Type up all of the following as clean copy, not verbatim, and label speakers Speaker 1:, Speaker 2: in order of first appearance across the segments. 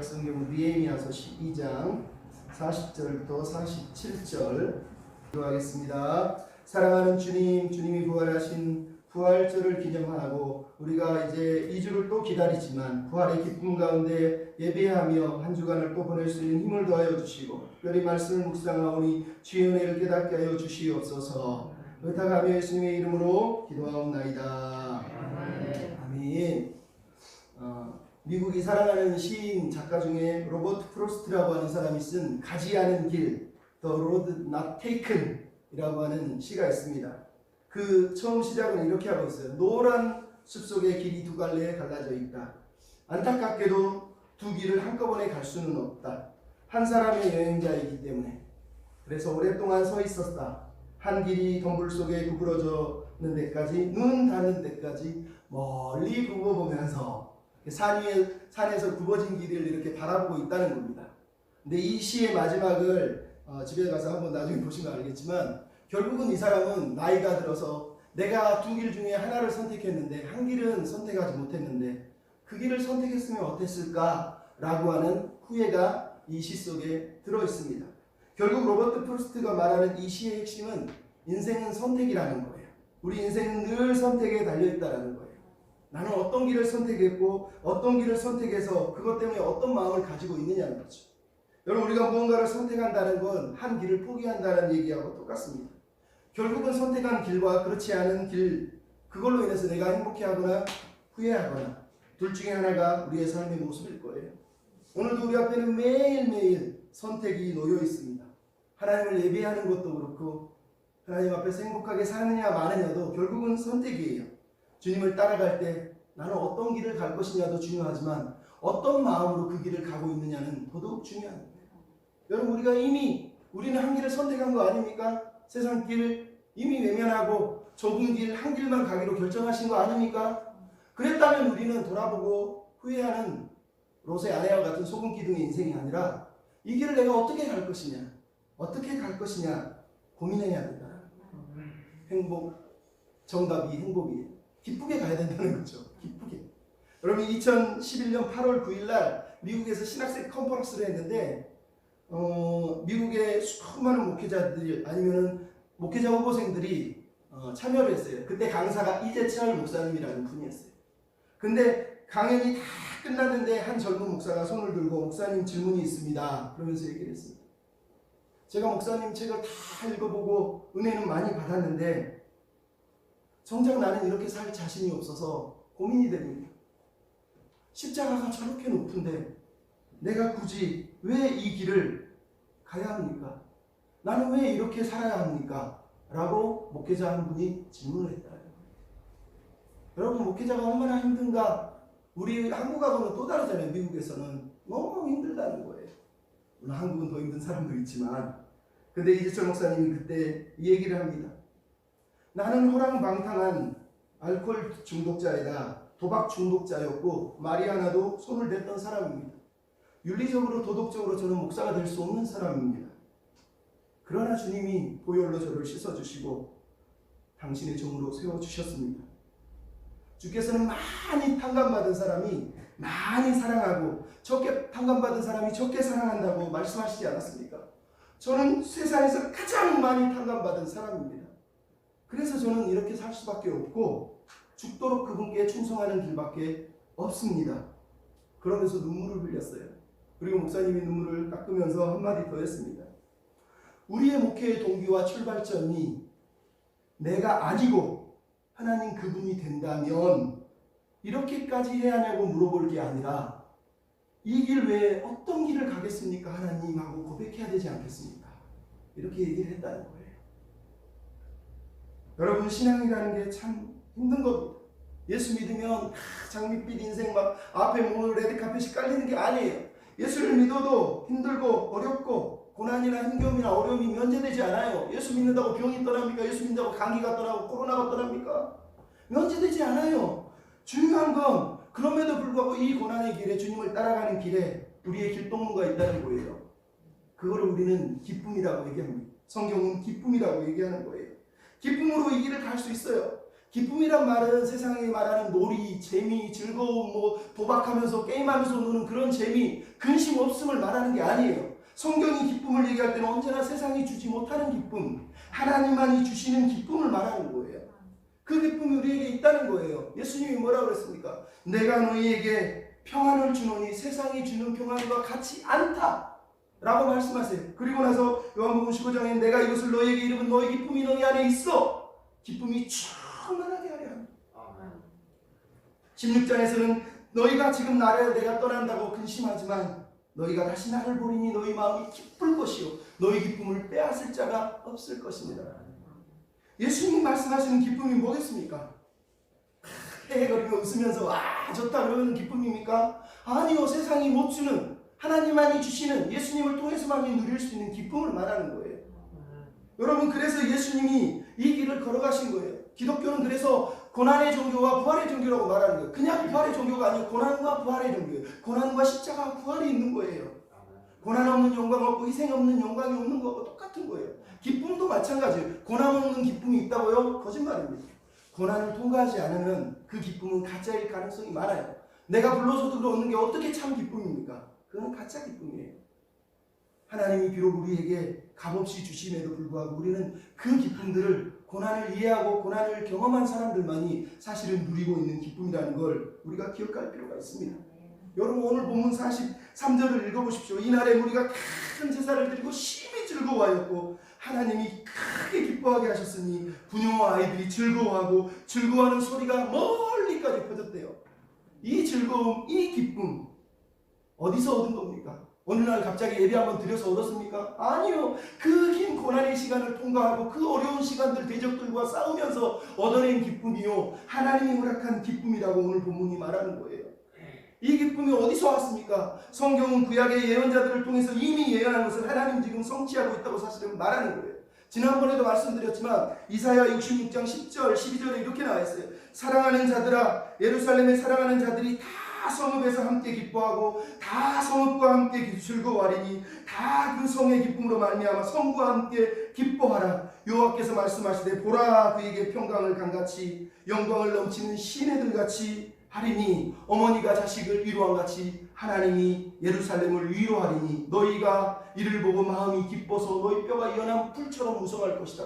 Speaker 1: 성경 느헤미야서 12장 40절부터 47절 기도하겠습니다. 사랑하는 주님, 주님이 부활하신 부활절을 기념하고 우리가 이제 2주를 또 기다리지만 부활의 기쁨 가운데 예배하며 한 주간을 또 보낼 수 있는 힘을 더하여 주시고 특별히 말씀을 묵상하오니 주의 은혜를 깨닫게 하여 주시옵소서. 의탁하며 예수님의 이름으로 기도하옵나이다. 아멘. 미국이 사랑하는 시인 작가 중에 로버트 프로스트라고 하는 사람이 쓴 가지 않은 길, The Road Not Taken 이라고 하는 시가 있습니다. 그 처음 시작은 이렇게 하고 있어요. 노란 숲속에 길이 두 갈래에 갈라져 있다. 안타깝게도 두 길을 한꺼번에 갈 수는 없다. 한 사람의 여행자이기 때문에. 그래서 오랫동안 서 있었다. 한 길이 덤불 속에 구부러져는 데까지, 눈 닿는 데까지 멀리 굽어보면서 산에서 굽어진 길을 이렇게 바라보고 있다는 겁니다. 근데 이 시의 마지막을 집에 가서 한번 나중에 보시면 알겠지만 결국은 이 사람은 나이가 들어서 내가 두 길 중에 하나를 선택했는데 한 길은 선택하지 못했는데 그 길을 선택했으면 어땠을까? 라고 하는 후회가 이 시 속에 들어있습니다. 결국 로버트 프루스트가 말하는 이 시의 핵심은 인생은 선택이라는 거예요. 우리 인생은 늘 선택에 달려있다는 거예요. 나는 어떤 길을 선택했고 어떤 길을 선택해서 그것 때문에 어떤 마음을 가지고 있느냐는 거죠. 여러분, 우리가 무언가를 선택한다는 건 한 길을 포기한다는 얘기하고 똑같습니다. 결국은 선택한 길과 그렇지 않은 길, 그걸로 인해서 내가 행복해하거나 후회하거나 둘 중에 하나가 우리의 삶의 모습일 거예요. 오늘도 우리 앞에는 매일매일 선택이 놓여 있습니다. 하나님을 예배하는 것도 그렇고 하나님 앞에서 행복하게 사느냐 마느냐도 결국은 선택이에요. 주님을 따라갈 때 나는 어떤 길을 갈 것이냐도 중요하지만 어떤 마음으로 그 길을 가고 있느냐는 더더욱 중요한 거예요. 여러분, 우리는 한 길을 선택한 거 아닙니까? 세상 길 이미 외면하고 좁은 길 한 길만 가기로 결정하신 거 아닙니까? 그랬다면 우리는 돌아보고 후회하는 롯의 아내와 같은 소금 기둥의 인생이 아니라 이 길을 내가 어떻게 갈 것이냐 고민해야 된다. 행복, 정답이 행복이에요. 기쁘게 가야 된다는 거죠. 기쁘게. 여러분, 2011년 8월 9일 날 미국에서 신학생 컨퍼런스를 했는데 미국의 수많은 목회자들 아니면은 목회자 후보생들이 참여를 했어요. 그때 강사가 이재철 목사님이라는 분이었어요. 근데 강연이 다 끝났는데 한 젊은 목사가 손을 들고 목사님 질문이 있습니다. 그러면서 얘기를 했습니다. 제가 목사님 책을 다 읽어보고 은혜는 많이 받았는데 정작 나는 이렇게 살 자신이 없어서 고민이 됩니다. 십자가가 저렇게 높은데 내가 굳이 왜 이 길을 가야 합니까? 나는 왜 이렇게 살아야 합니까? 라고 목회자 한 분이 질문을 했다. 여러분, 목회자가 얼마나 힘든가? 우리 한국하고는 또 다르잖아요. 미국에서는 너무 힘들다는 거예요. 물론 한국은 더 힘든 사람도 있지만, 근데 이재철 목사님이 그때 이 얘기를 합니다. 나는 호랑방탕한 알코올 중독자이다. 도박 중독자였고 말이 하나도 손을 댔던 사람입니다. 윤리적으로 도덕적으로 저는 목사가 될 수 없는 사람입니다. 그러나 주님이 보혈로 저를 씻어주시고 당신의 종으로 세워주셨습니다. 주께서는 많이 탕감받은 사람이 많이 사랑하고 적게 탕감받은 사람이 적게 사랑한다고 말씀하시지 않았습니까? 저는 세상에서 가장 많이 탕감받은 사람입니다. 그래서 저는 이렇게 살 수밖에 없고 죽도록 그분께 충성하는 길밖에 없습니다. 그러면서 눈물을 흘렸어요. 그리고 목사님이 눈물을 닦으면서 한마디 더 했습니다. 우리의 목회의 동기와 출발점이 내가 아니고 하나님 그분이 된다면 이렇게까지 해야 하냐고 물어볼 게 아니라 이 길 외에 어떤 길을 가겠습니까? 하나님 하고 고백해야 되지 않겠습니까? 이렇게 얘기를 했다는 거예요. 여러분, 신앙이라는 게 참 힘든 겁니다. 예수 믿으면 장밋빛 인생 막 앞에 뭐 레드카펫이 깔리는 게 아니에요. 예수를 믿어도 힘들고 어렵고 고난이나 힘겨움이나 어려움이 면제되지 않아요. 예수 믿는다고 병이 떠납니까? 예수 믿는다고 감기가 떠나고 코로나가 떠납니까? 면제되지 않아요. 중요한 건 그럼에도 불구하고 이 고난의 길에, 주님을 따라가는 길에 우리의 길동무가 있다는 거예요. 그거를 우리는 기쁨이라고 얘기합니다. 성경은 기쁨이라고 얘기하는 거예요. 기쁨으로 이 길을 갈 수 있어요. 기쁨이란 말은 세상에 말하는 놀이, 재미, 즐거움, 도박하면서 게임하면서 노는 그런 재미, 근심 없음을 말하는 게 아니에요. 성경이 기쁨을 얘기할 때는 언제나 세상이 주지 못하는 기쁨, 하나님만이 주시는 기쁨을 말하는 거예요. 그 기쁨이 우리에게 있다는 거예요. 예수님이 뭐라고 그랬습니까? 내가 너희에게 평안을 주노니 세상이 주는 평안과 같지 않다 라고 말씀하세요. 그리고 나서 요한복음 15장에 내가 이것을 너희에게 이르면 너희 기쁨이 너희 안에 있어 기쁨이 충만하게 하려 합니다. 16장에서는 너희가 지금 나를 내가 떠난다고 근심하지만 너희가 다시 나를 보리니 너희 마음이 기쁠 것이요 너희 기쁨을 빼앗을 자가 없을 것입니다. 예수님 말씀하시는 기쁨이 뭐겠습니까? 헤헤거리며 웃으면서 좋다 그러면 기쁨입니까? 아니요, 세상이 못 주는 하나님만이 주시는 예수님을 통해서만 누릴 수 있는 기쁨을 말하는 거예요. 여러분, 그래서 예수님이 이 길을 걸어가신 거예요. 기독교는 그래서 고난의 종교와 부활의 종교라고 말하는 거예요. 그냥 부활의 종교가 아니고 고난과 부활의 종교예요. 고난과 십자가와 부활이 있는 거예요. 고난 없는 영광 없고 희생 없는 영광이 없는 거하고 똑같은 거예요. 기쁨도 마찬가지예요. 고난 없는 기쁨이 있다고요? 거짓말입니다. 고난을 통과하지 않으면 그 기쁨은 가짜일 가능성이 많아요. 내가 불러서도 얻는 게 어떻게 참 기쁨입니까? 그건 가짜 기쁨이에요. 하나님이 비록 우리에게 값없이 주심에도 불구하고 우리는 그 기쁨들을 고난을 이해하고 고난을 경험한 사람들만이 사실은 누리고 있는 기쁨이라는 걸 우리가 기억할 필요가 있습니다. 여러분, 오늘 본문 43절을 읽어보십시오. 이날에 우리가 큰 제사를 드리고 심히 즐거워하였고 하나님이 크게 기뻐하게 하셨으니 부녀와 아이들이 즐거워하고 즐거워하는 소리가 멀리까지 퍼졌대요. 이 즐거움, 이 기쁨 어디서 얻은 겁니까? 어느 날 갑자기 예배 한번 드려서 얻었습니까? 아니요. 그 긴 고난의 시간을 통과하고 그 어려운 시간들 대적들과 싸우면서 얻어낸 기쁨이요 하나님이 허락한 기쁨이라고 오늘 본문이 말하는 거예요. 이 기쁨이 어디서 왔습니까? 성경은 구약의 예언자들을 통해서 이미 예언한 것을 하나님 지금 성취하고 있다고 사실은 말하는 거예요. 지난번에도 말씀드렸지만 이사야 66장 10절 12절에 이렇게 나와 있어요. 사랑하는 자들아, 예루살렘의 사랑하는 자들이 다 성읍에서 함께 기뻐하고 다 성읍과 함께 즐거워하리니 다 그 성의 기쁨으로 말미암아 성과 함께 기뻐하라. 여호와께서 말씀하시되 보라, 그에게 평강을 강같이 영광을 넘치는 시내들같이 하리니 어머니가 자식을 위로한 같이 하나님이 예루살렘을 위로하리니 너희가 이를 보고 마음이 기뻐서 너희 뼈가 연한 불처럼 무성할 것이다.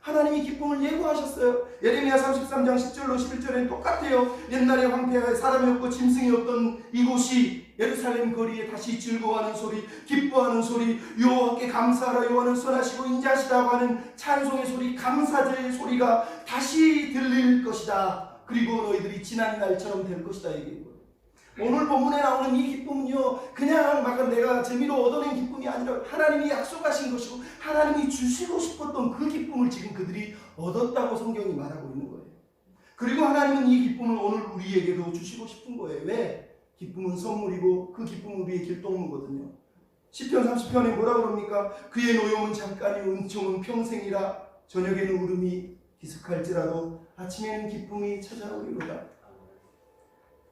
Speaker 1: 하나님이 기쁨을 예고하셨어요. 예레미야 33장 10절로 11절에는 똑같아요. 옛날에 황폐하여 사람이 없고 짐승이 없던 이곳이 예루살렘 거리에 다시 즐거워하는 소리, 기뻐하는 소리, 여호와께 감사하라, 여호와는 선하시고 인자하시다고 하는 찬송의 소리, 감사제의 소리가 다시 들릴 것이다. 그리고 너희들이 지난 날처럼 될 것이다 얘기해요. 오늘 본문에 나오는 이 기쁨은요 그냥 막 내가 재미로 얻어낸 기쁨이 아니라 하나님이 약속하신 것이고 하나님이 주시고 싶었던 그 기쁨을 지금 그들이 얻었다고 성경이 말하고 있는 거예요. 그리고 하나님은 이 기쁨을 오늘 우리에게도 주시고 싶은 거예요. 왜? 기쁨은 선물이고 그 기쁨은 우리의 길동무거든요. 시편 30편에 뭐라고 그럽니까? 그의 노여움은 잠깐이요 은총은 평생이라. 저녁에는 울음이 기습할지라도 아침에는 기쁨이 찾아오리로다.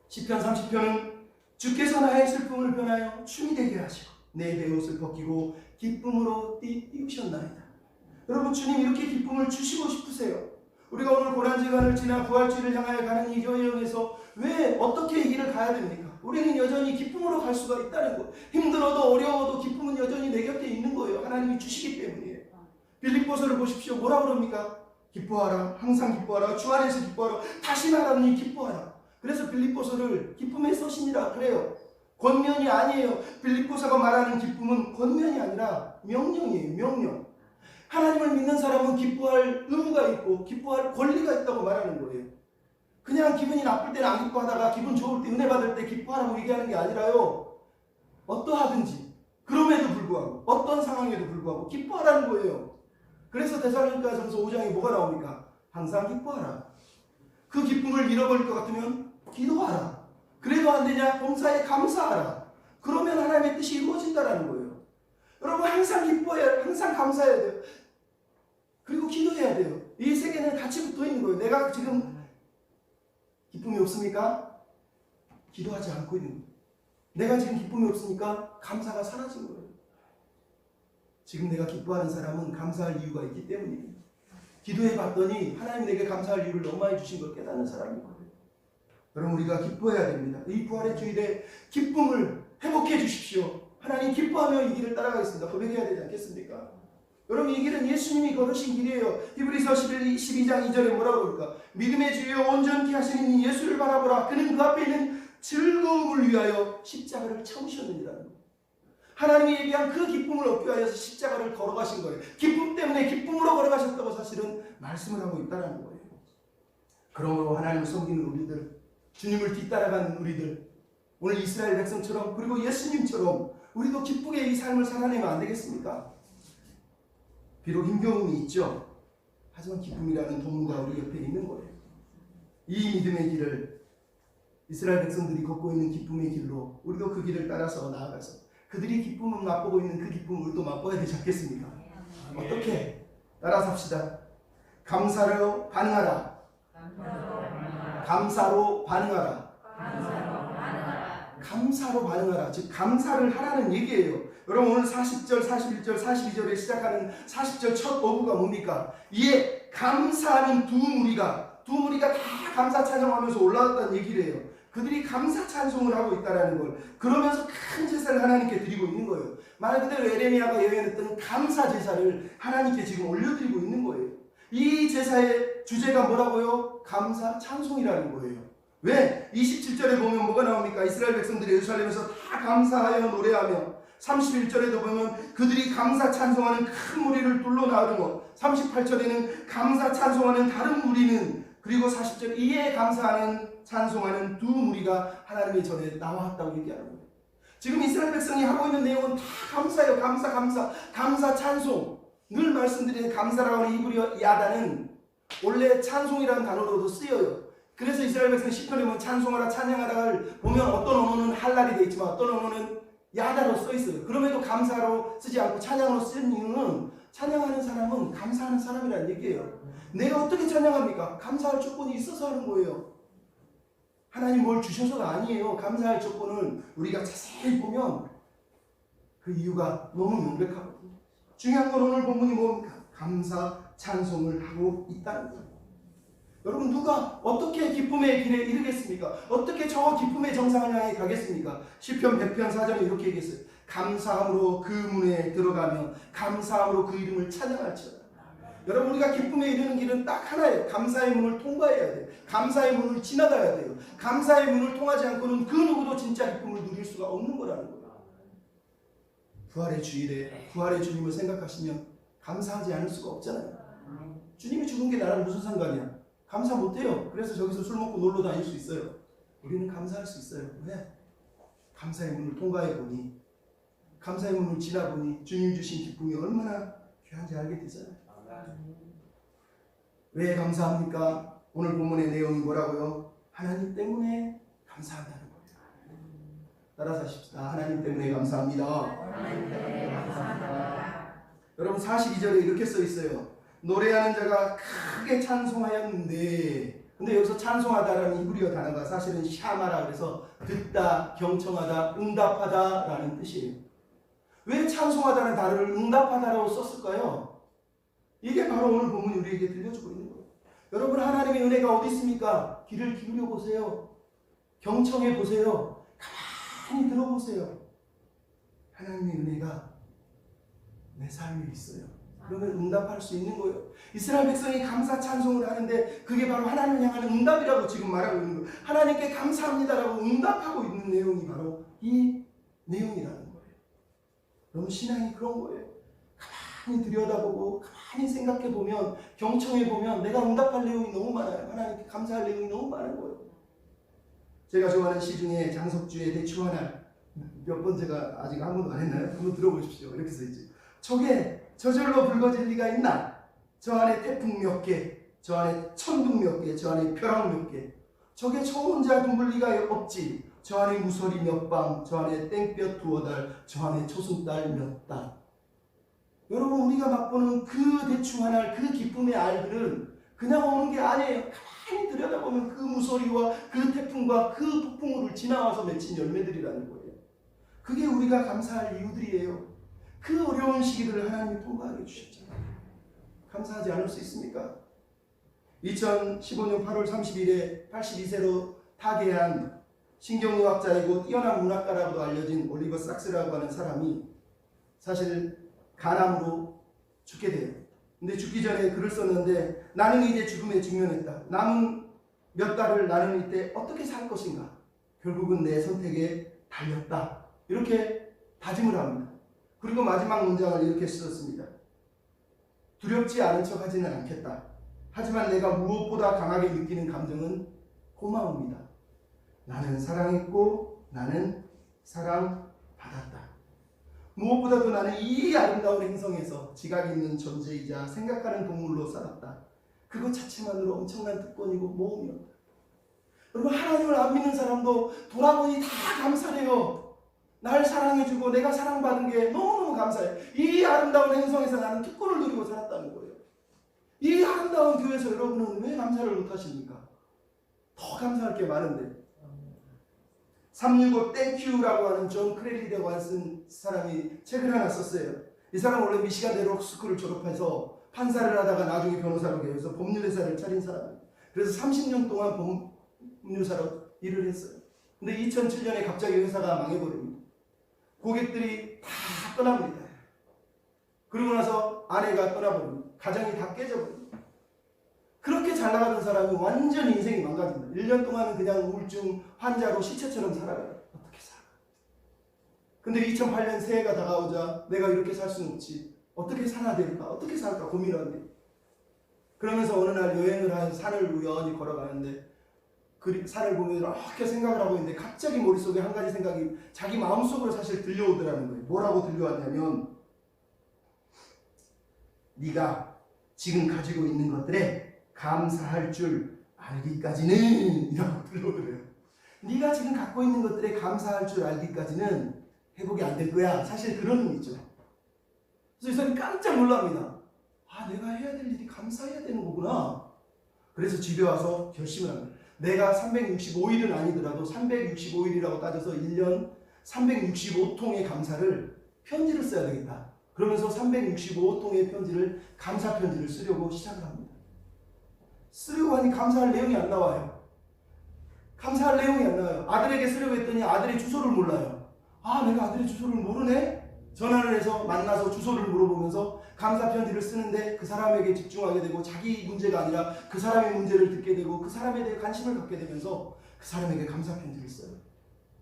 Speaker 1: 시편 30편은 주께서 나의 슬픔을 변하여 춤이 되게 하시고 내 베옷을 벗기고 기쁨으로 띄우셨나이다. 여러분, 주님 이렇게 기쁨을 주시고 싶으세요. 우리가 오늘 고난지간을 지나 부활주의를 향하여 가는 이 여행에서 왜 어떻게 이 길을 가야 됩니까? 우리는 여전히 기쁨으로 갈 수가 있다는 것. 힘들어도 어려워도 기쁨은 여전히 내 곁에 있는 거예요. 하나님이 주시기 때문이에요. 빌립보서를 보십시오. 뭐라고 그럽니까? 기뻐하라, 항상 기뻐하라, 주 안에서 기뻐하라, 다시 말하노니 기뻐하라. 그래서 빌립보서를 기쁨의 서신이라 그래요. 권면이 아니에요. 빌립보서가 말하는 기쁨은 권면이 아니라 명령이에요. 명령. 하나님을 믿는 사람은 기뻐할 의무가 있고 기뻐할 권리가 있다고 말하는 거예요. 그냥 기분이 나쁠 때는 안 기뻐하다가 기분 좋을 때 은혜 받을 때 기뻐하라고 얘기하는 게 아니라요. 어떠하든지 그럼에도 불구하고 어떤 상황에도 불구하고 기뻐하라는 거예요. 그래서 데살로니가전서 5장에 뭐가 나옵니까? 항상 기뻐하라. 그 기쁨을 잃어버릴 것 같으면 기도하라. 그래도 안 되냐? 봉사에 감사하라. 그러면 하나님의 뜻이 이루어진다는 거예요. 여러분, 항상 기뻐해야, 항상 감사해야 돼요. 그리고 기도해야 돼요. 이 세 개는 같이 붙어 있는 거예요. 내가 지금 기쁨이 없습니까? 기도하지 않고 있는 거예요. 내가 지금 기쁨이 없으니까 감사가 사라진 거예요. 지금 내가 기뻐하는 사람은 감사할 이유가 있기 때문입니다. 기도해 봤더니 하나님 내게 감사할 이유를 너무 많이 주신 걸 깨닫는 사람이거든요. 여러분 우리가 기뻐해야 됩니다. 이 부활의 주일에 기쁨을 회복해 주십시오. 하나님 기뻐하며 이 길을 따라가겠습니다. 고백해야 되지 않겠습니까? 여러분 이 길은 예수님이 걸으신 길이에요. 히브리서 12장 2절에 뭐라고 그럴까? 믿음의 주여 온전케 하시는 이 예수를 바라보라. 그는 그 앞에 있는 즐거움을 위하여 십자가를 참으셨느니라는 거예요. 하나님이 얘기한 그 기쁨을 얻기 위하여서 십자가를 걸어가신 거예요. 기쁨 때문에 기쁨으로 걸어가셨다고 사실은 말씀을 하고 있다는 거예요. 그러므로 하나님을 섬기는 우리들, 주님을 뒤따라가는 우리들, 오늘 이스라엘 백성처럼 그리고 예수님처럼 우리도 기쁘게 이 삶을 살아내면 안 되겠습니까? 비록 힘겨움이 있죠. 하지만 기쁨이라는 도무가 우리 옆에 있는 거예요. 이 믿음의 길을 이스라엘 백성들이 걷고 있는 기쁨의 길로 우리도 그 길을 따라서 나아가서 그들이 기쁨을 맛보고 있는 그 기쁨을 우리도 맛봐야 되지 않겠습니까? 어떻게? 따라서 합시다. 감사로 반응하라. 감사로 반응하라. 감사로 반응하라. 즉 감사를 하라는 얘기예요. 여러분 오늘 40절, 41절, 42절에 시작하는 40절 첫 어구가 뭡니까? 이에 감사하는 두 무리가 다 감사 찬양하면서 올라왔다는 얘기를 해요. 그들이 감사 찬송을 하고 있다는 걸 그러면서 큰 제사를 하나님께 드리고 있는 거예요. 말 그대로 에레미야가 예언했던 감사 제사를 하나님께 지금 올려드리고 있는 거예요. 이 제사의 주제가 뭐라고요? 감사 찬송이라는 거예요. 왜? 27절에 보면 뭐가 나옵니까? 이스라엘 백성들이 예루살렘에서 다 감사하여 노래하며 31절에도 보면 그들이 감사 찬송하는 큰 무리를 둘러 나르고 38절에는 감사 찬송하는 다른 무리는 그리고 40절 이에 감사하는 찬송하는 두 무리가 하나님의 전에 나왔다고 얘기하는 거예요. 지금 이스라엘 백성이 하고 있는 내용은 다 감사예요. 감사 찬송. 늘 말씀드리는 감사라고 하는 히브리 야다는 원래 찬송이라는 단어로도 쓰여요. 그래서 이스라엘 백성 시편에 보면 찬송하라 찬양하라를 보면 어떤 언어는 할랄이 되어 있지만 어떤 언어는 야다로 써 있어요. 그럼에도 감사로 쓰지 않고 찬양으로 쓴 이유는 찬양하는 사람은 감사하는 사람이라는 얘기예요. 내가 어떻게 찬양합니까? 감사할 조건이 있어서 하는 거예요. 하나님 뭘 주셔서가 아니에요. 감사할 조건을 우리가 자세히 보면 그 이유가 너무 명백하거든요. 중요한 건 오늘 본문이 뭡니까? 감사 찬송을 하고 있다는 거예요. 여러분 누가 어떻게 기쁨의 길에 이르겠습니까? 어떻게 저 기쁨의 정상을 향해 가겠습니까? 시편 100편 4절에 이렇게 얘기했어요. 감사함으로 그 문에 들어가며 감사함으로 그 이름을 찬양할지어다. 여러분 우리가 기쁨에 이르는 길은 딱 하나예요. 감사의 문을 통과해야 돼요. 감사의 문을 지나가야 돼요. 감사의 문을 통하지 않고는 그 누구도 진짜 기쁨을 누릴 수가 없는 거라는 거예요. 부활의 주일에 부활의 주님을 생각하시면 감사하지 않을 수가 없잖아요. 주님이 죽은 게 나랑 무슨 상관이야? 감사 못해요. 그래서 저기서 술 먹고 놀러 다닐 수 있어요. 우리는 감사할 수 있어요. 왜? 감사의 문을 통과해보니 감사의 문을 지나보니 주님 주신 기쁨이 얼마나 귀한지 알게 되잖아요. 왜 감사합니까? 오늘 본문의 내용이 뭐라고요? 하나님 때문에 감사한다는 거예요. 따라서 하십시다. 하나님 때문에 감사합니다.
Speaker 2: 하나님 때문에 감사합니다.
Speaker 1: 여러분 42절에 이렇게 써 있어요. 노래하는 자가 크게 찬송하였는데, 근데 여기서 찬송하다라는 히브리어 단어가 사실은 샤마라 그래서 듣다, 경청하다, 응답하다 라는 뜻이에요. 왜 찬송하다는 단어를 응답하다라고 썼을까요? 이게 바로 오늘 본문이 우리에게 들려주고 있는 거예요. 여러분 하나님의 은혜가 어디 있습니까? 귀를 기울여 보세요. 경청해 보세요. 가만히 들어보세요. 하나님의 은혜가 내 삶에 있어요. 그러면 응답할 수 있는 거예요. 이스라엘 백성이 감사 찬송을 하는데 그게 바로 하나님을 향한 응답이라고 지금 말하고 있는 거예요. 하나님께 감사합니다라고 응답하고 있는 내용이 바로 이 내용이라는 거예요. 여러분 신앙이 그런 거예요. 가만히 들여다보고 가만히 생각해보면 경청해보면 내가 응답할 내용이 너무 많아요. 하나님께 감사할 내용이 너무 많은 거예요. 제가 좋아하는 시 중에 장석주의 대추와 날 몇 번 제가 아직 한 번도 안 했나요? 한번 들어보십시오. 이렇게 써있지. 저게 저절로 붉어질 리가 있나? 저 안에 태풍 몇 개, 저 안에 천둥 몇 개, 저 안에 벼락 몇 개. 저게 저 혼자 둥글 리가 없지. 저 안에 무서리 몇 방, 저 안에 땡볕 두어 달, 저 안에 초승달 몇 달. 여러분 우리가 맛보는 그 대충 하나 그 기쁨의 알들은 그냥 오는 게 아니에요. 가만히 들여다보면 그 무서리와 그 태풍과 그 폭풍우를 지나와서 맺힌 열매들이라는 거예요. 그게 우리가 감사할 이유들이에요. 그 어려운 시기를 하나님이 통과하게 해주셨잖아요. 감사하지 않을 수 있습니까? 2015년 8월 30일에 82세로 타계한 신경의학자이고 뛰어난 문학가라고도 알려진 올리버 삭스라고 하는 사람이 사실 간암으로 죽게 돼요. 근데 죽기 전에 글을 썼는데 나는 이제 죽음에 직면했다. 남은 몇 달을 나는 이때 어떻게 살 것인가? 결국은 내 선택에 달렸다. 이렇게 다짐을 합니다. 그리고 마지막 문장을 이렇게 쓰었습니다. 두렵지 않은 척 하지는 않겠다. 하지만 내가 무엇보다 강하게 느끼는 감정은 고마움이다. 나는 사랑했고 나는 사랑받았다. 무엇보다도 나는 이 아름다운 행성에서 지각 있는 존재이자 생각하는 동물로 살았다. 그것 자체만으로 엄청난 특권이고 모험이었다. 여러분, 하나님을 안 믿는 사람도 돌아보니 다 감사해요. 날 사랑해주고 내가 사랑받은 게 너무너무 감사해. 이 아름다운 행성에서 나는 특권을 누리고 살았다는 거예요. 이 아름다운 교회에서 여러분은 왜 감사를 못하십니까? 더 감사할 게 많은데. 365 땡큐라고 하는 존 크레리라고 쓴 사람이 책을 하나 썼어요. 이 사람은 원래 미시간 대로스쿨을 졸업해서 판사를 하다가 나중에 변호사로 되어서 법률회사를 차린 사람이에요. 그래서 30년 동안 법률사로 일을 했어요. 근데 2007년에 갑자기 회사가 망해버립니다. 고객들이 다 떠납니다. 그러고 나서 아내가 떠나버립니다. 가정이 다 깨져버립니다. 그렇게 잘 나가던 사람이 완전 인생이 망가집니다. 1년 동안은 그냥 우울증 환자로 시체처럼 살아가요. 어떻게 살아? 근데 2008년 새해가 다가오자 내가 이렇게 살 수는 없지. 어떻게 살아야 될까? 어떻게 살까? 고민하는데. 그러면서 어느 날 여행을 한 산을 우연히 걸어가는데 그 산을 보며 이렇게 생각을 하고 있는데 갑자기 머릿속에 한 가지 생각이 자기 마음속으로 사실 들려오더라는 거예요. 뭐라고 들려왔냐면 네가 지금 가지고 있는 것들에 감사할 줄 알기까지는 이라고 들려오더래요. 네가 지금 갖고 있는 것들에 감사할 줄 알기까지는 회복이 안 될 거야. 사실 그런 의미죠. 그래서 이 사람이 깜짝 놀랍니다. 아, 내가 해야 될 일이 감사해야 되는 거구나. 그래서 집에 와서 결심을 합니다. 내가 365일은 아니더라도 365일이라고 따져서 1년 365통의 감사를 편지를 써야 되겠다. 그러면서 365통의 편지를 감사 편지를 쓰려고 시작을 합니다. 쓰려고 하니 감사할 내용이 안 나와요. 감사할 내용이 안 나와요. 아들에게 쓰려고 했더니 아들의 주소를 몰라요. 아, 내가 아들의 주소를 모르네? 전화를 해서 만나서 주소를 물어보면서 감사 편지를 쓰는데 그 사람에게 집중하게 되고 자기 문제가 아니라 그 사람의 문제를 듣게 되고 그 사람에 대해 관심을 갖게 되면서 그 사람에게 감사 편지를 써요.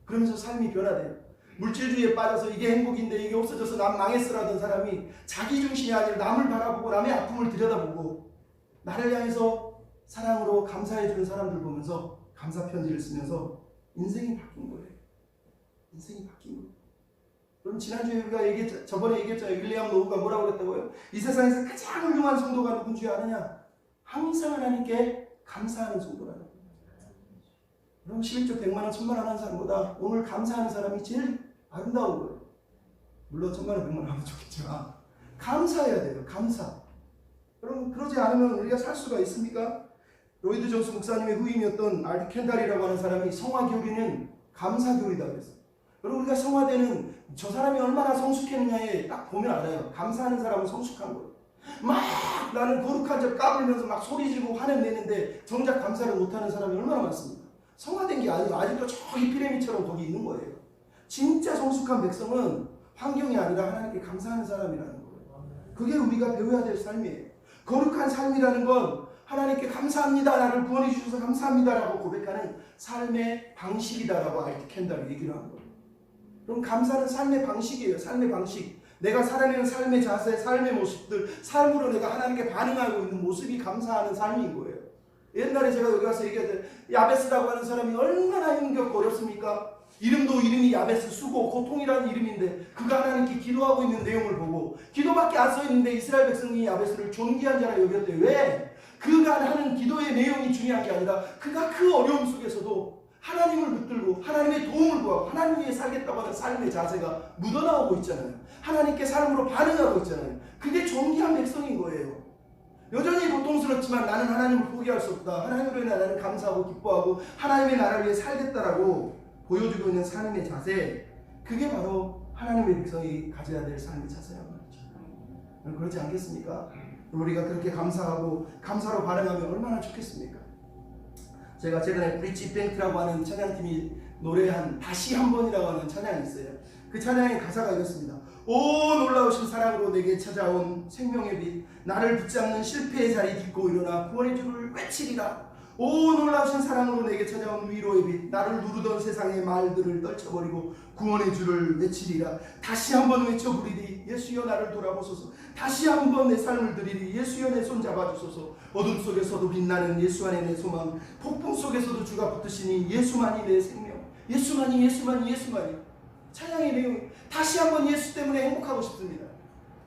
Speaker 1: 그러면서 삶이 변화돼요. 물질주의에 빠져서 이게 행복인데 이게 없어져서 난 망했어라던 사람이 자기 중심이 아니라 남을 바라보고 남의 아픔을 들여다보고 나를 향해서 사랑으로 감사해주는 사람들 보면서 감사 편지를 쓰면서 인생이 바뀐 거예요. 인생이 바뀐 거예요. 그럼 지난주에 우리가 저번에 얘기했잖아요. 윌리엄 노후가 뭐라고 그랬다고요? 이 세상에서 가장 훌륭한 성도가 누군지 아느냐? 항상 하나님께 감사하는 성도라는 거예요. 그럼 11조 100만 원, 1000만 원 하는 사람보다 오늘 감사하는 사람이 제일 아름다운 거예요. 물론 1000만 원, 100만 원 하면 좋겠지만 감사해야 돼요. 감사. 여러분, 그러지 않으면 우리가 살 수가 있습니까? 로이드 존스 목사님의 후임이었던 알디 켄달이라고 하는 사람이 성화교리는 감사교리다 그랬어요. 여러분, 우리가 성화되는 저 사람이 얼마나 성숙했느냐에 딱 보면 알아요. 감사하는 사람은 성숙한 거예요. 막 나는 거룩한 적 까불면서 막 소리 지르고 화내 내는데 정작 감사를 못하는 사람이 얼마나 많습니까? 성화된 게 아니고 아직도 저기 피레미처럼 거기 있는 거예요. 진짜 성숙한 백성은 환경이 아니라 하나님께 감사하는 사람이라는 거예요. 그게 우리가 배워야 될 삶이에요. 거룩한 삶이라는 건 하나님께 감사합니다. 나를 구원해 주셔서 감사합니다라고 고백하는 삶의 방식이다라고 알티 켄달이 얘기를 한 거예요. 그럼 감사는 삶의 방식이에요. 삶의 방식. 내가 살아내는 삶의 자세, 삶의 모습들, 삶으로 내가 하나님께 반응하고 있는 모습이 감사하는 삶인 거예요. 옛날에 제가 여기 와서 얘기했는데 야베스라고 하는 사람이 얼마나 힘겹고 어렵습니까? 이름도 이름이 야베스, 수고, 고통이라는 이름인데 그가 하나님께 기도하고 있는 내용을 보고 기도밖에 안 써있는데 이스라엘 백성이 야베스를 존귀한 자라 여겼대요. 왜? 그가 하는 기도의 내용이 중요한 게 아니라 그가 그 어려움 속에서도 하나님을 붙들고 하나님의 도움을 구하고 하나님 위해 살겠다고 하는 삶의 자세가 묻어나오고 있잖아요. 하나님께 삶으로 반응하고 있잖아요. 그게 존귀한 백성인 거예요. 여전히 고통스럽지만 나는 하나님을 포기할 수 없다. 하나님으로 인해 나는 감사하고 기뻐하고 하나님의 나라를 위해 살겠다라고 보여주고 있는 삶의 자세, 그게 바로 하나님의 백성이 가져야 될 삶의 자세란 말이죠. 그렇지 않겠습니까? 우리가 그렇게 감사하고 감사로 반응하면 얼마나 좋겠습니까? 제가 최근에 브릿지 뱅크라고 하는 찬양팀이 노래한 다시 한 번이라고 하는 찬양이 있어요. 그 찬양의 가사가 이렇습니다. 오 놀라우신 사랑으로 내게 찾아온 생명의 빛, 나를 붙잡는 실패의 자리 딛고 일어나 구원의 주를 외치리라. 오 놀라우신 사랑으로 내게 찾아온 위로의 빛, 나를 누르던 세상의 말들을 떨쳐버리고 구원의 주를 외치리라. 다시 한번 외쳐 부리리. 예수여 나를 돌아보소서. 다시 한번 내 삶을 드리리. 예수여 내 손 잡아주소서. 어둠 속에서도 빛나는 예수 안에 내 소망, 폭풍 속에서도 주가 붙으시니 예수만이 내 생명. 예수만이 예수만이 예수만이. 찬양의 내용이 다시 한번 예수 때문에 행복하고 싶습니다.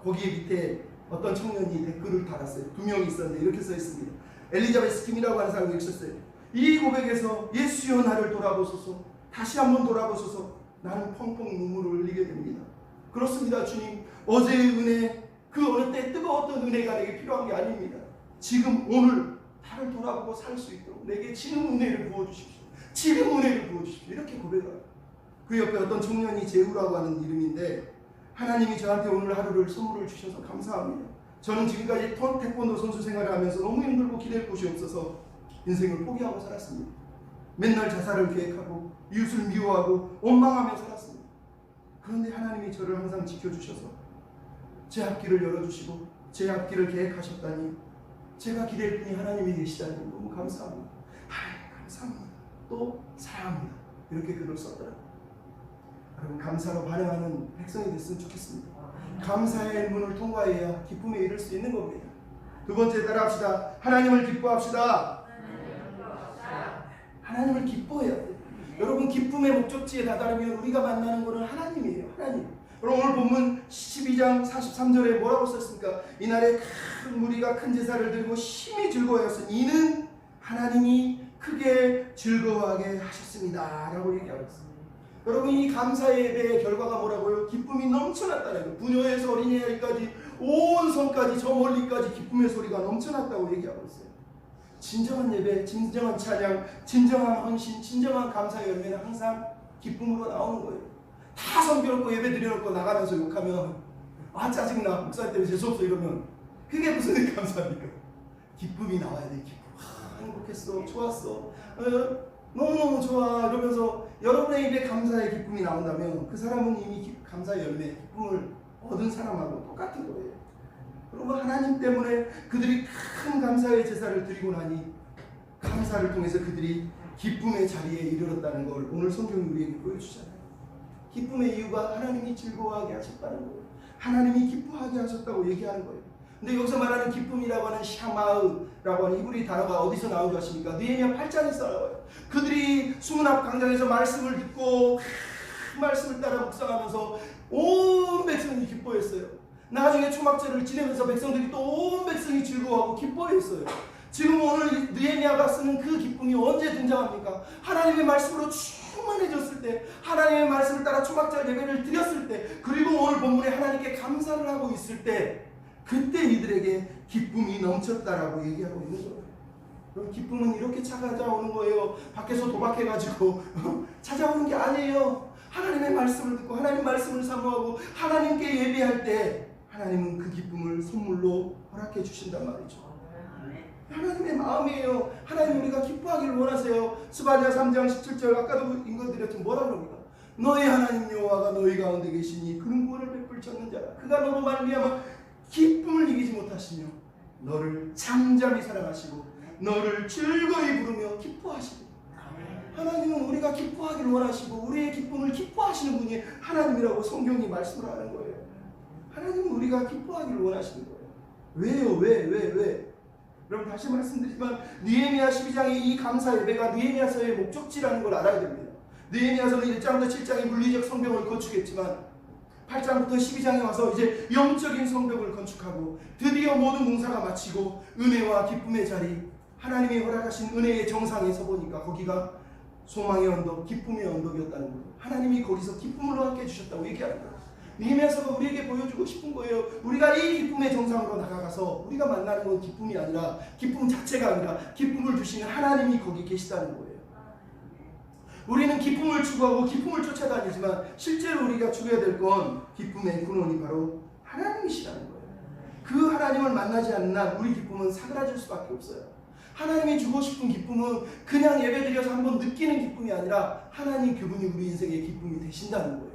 Speaker 1: 거기에 밑에 어떤 청년이 댓글을 달았어요. 2명이 있었는데 이렇게 써 있습니다. 엘리자베스 킴이라고 하는 사람이 읽으셨어요. 이 고백에서 예수여 나를 돌아보소서. 다시 한번 돌아보소서. 나는 펑펑 눈물을 흘리게 됩니다. 그렇습니다. 주님, 어제의 은혜, 그 어느 때 뜨거웠던 은혜가 내게 필요한 게 아닙니다. 지금 오늘 나를 돌아보고 살 수 있도록 내게 지금 은혜를 부어주십시오. 지금 은혜를 부어주십시오. 이렇게 고백합니다. 그 옆에 어떤 청년이 제우라고 하는 이름인데, 하나님이 저한테 오늘 하루를 선물을 주셔서 감사합니다. 저는 지금까지 태권도 선수 생활을 하면서 너무 힘들고 기댈 곳이 없어서 인생을 포기하고 살았습니다. 맨날 자살을 계획하고 이웃을 미워하고 원망하며 살았습니다. 그런데 하나님이 저를 항상 지켜주셔서 제 앞길을 열어주시고 제 앞길을 계획하셨다니, 제가 기댈 분이 하나님이 계시다니 너무 감사합니다. 하나님 감사합니다. 또 사랑합니다. 이렇게 글을 썼더라고요. 여러분, 감사로 반응하는 백성이 됐으면 좋겠습니다. 감사의 문을 통과해야 기쁨에 이를 수 있는 겁니다. 두 번째 따라합시다. 하나님을 기뻐합시다. 하나님을 기뻐해야 돼요. 여러분, 기쁨의 목적지에 다다르면 우리가 만나는 것은 하나님이에요. 하나님. 여러분, 오늘 본문 12장 43절에 뭐라고 썼습니까? 이날에 큰 무리가 큰 제사를 드리고 심히 즐거워하였으니 이는 하나님이 크게 즐거워하게 하셨습니다 라고 얘기하고 있습니다. 여러분, 이 감사의 예배의 결과가 뭐라고요? 기쁨이 넘쳐났다는 거예요. 부녀에서 어린이까지 온 성까지 저 멀리까지 기쁨의 소리가 넘쳐났다고 얘기하고 있어요. 진정한 예배, 진정한 찬양, 진정한 헌신, 진정한 감사의 열매는 항상 기쁨으로 나오는 거예요. 다 성교롭고 예배 드려놓고 나가면서 욕하면 아 짜증나, 목사님 때문에 재수없어 이러면 그게 무슨 감사입니까? 기쁨이 나와야 돼. 기쁨. 행복했어, 좋았어, 너무너무 좋아 이러면서 여러분의 입에 감사의 기쁨이 나온다면 그 사람은 이미 감사의 열매, 기쁨을 얻은 사람하고 똑같은 거예요. 그리고 하나님 때문에 그들이 큰 감사의 제사를 드리고 나니 감사를 통해서 그들이 기쁨의 자리에 이르렀다는 걸 오늘 성경이 우리에게 보여주잖아요. 기쁨의 이유가 하나님이 즐거워하게 하셨다는 거예요. 하나님이 기뻐하게 하셨다고 얘기하는 거예요. 근데 여기서 말하는 기쁨이라고 하는 샤마으라고 하는 히브리 단어가 어디서 나온 줄 아십니까? 느헤미야 8장에서 나와요. 그들이 수문 앞 광장에서 말씀을 듣고 그 말씀을 따라 묵상하면서 온 백성이 기뻐했어요. 나중에 초막절을 지내면서 백성들이 또 온 백성이 즐거워하고 기뻐했어요. 지금 오늘 느헤미야가 쓰는 그 기쁨이 언제 등장합니까? 하나님의 말씀으로 충만해졌을 때, 하나님의 말씀을 따라 초막절 예배를 드렸을 때, 그리고 오늘 본문에 하나님께 감사를 하고 있을 때, 그때 이들에게 기쁨이 넘쳤다라고 얘기하고 있는 거예요. 그럼 기쁨은 이렇게 찾아오는 거예요. 밖에서 도박해가지고 찾아오는 게 아니에요. 하나님의 말씀을 듣고 하나님 말씀을 사모하고 하나님께 예배할 때 하나님은 그 기쁨을 선물로 허락해 주신단 말이죠. 하나님의 마음이에요. 하나님 우리가 기뻐하기를 원하세요. 스바냐 3장 17절 아까도 읽어드렸지만 뭐라 그럽니까? 너희 하나님 여호와가 너희 가운데 계시니 그는 구원을 베풀 쳤는 자라. 그가 너로 말미암아 기쁨을 이기지 못하시며 너를 잠잠히 사랑하시고 너를 즐거이 부르며 기뻐하시고. 하나님은 우리가 기뻐하기를 원하시고 우리의 기쁨을 기뻐하시는 분이 하나님이라고 성경이 말씀을 하는 거예요. 하나님은 우리가 기뻐하기를 원하시는 거예요. 왜요? 왜? 여러분 다시 말씀드리지만 느헤미야 12장의 이 감사 예배가 느헤미야서의 목적지라는 걸 알아야 됩니다. 느헤미야서는 1장부터 7장의 물리적 성벽을 건축했지만 8장부터 12장에 와서 이제 영적인 성벽을 건축하고 드디어 모든 공사가 마치고 은혜와 기쁨의 자리, 하나님이 허락하신 은혜의 정상에 서보니까 거기가 소망의 언덕, 기쁨의 언덕이었다는 거예요. 하나님이 거기서 기쁨을 허락해 주셨다고 얘기하는 거예요. 느헤미야서가 우리에게 보여주고 싶은 거예요. 우리가 이 기쁨의 정상으로 나아가서 우리가 만나는 건 기쁨이 아니라, 기쁨 자체가 아니라 기쁨을 주시는 하나님이 거기 계시다는 거예요. 우리는 기쁨을 추구하고 기쁨을 쫓아다니지만 실제로 우리가 추구해야 될 건 기쁨의 근원이 바로 하나님이시라는 거예요. 그 그 하나님을 만나지 않는 한 우리 기쁨은 사그라질 수밖에 없어요. 하나님이 주고 싶은 기쁨은 그냥 예배드려서 한번 느끼는 기쁨이 아니라 하나님 그분이 우리 인생의 기쁨이 되신다는 거예요.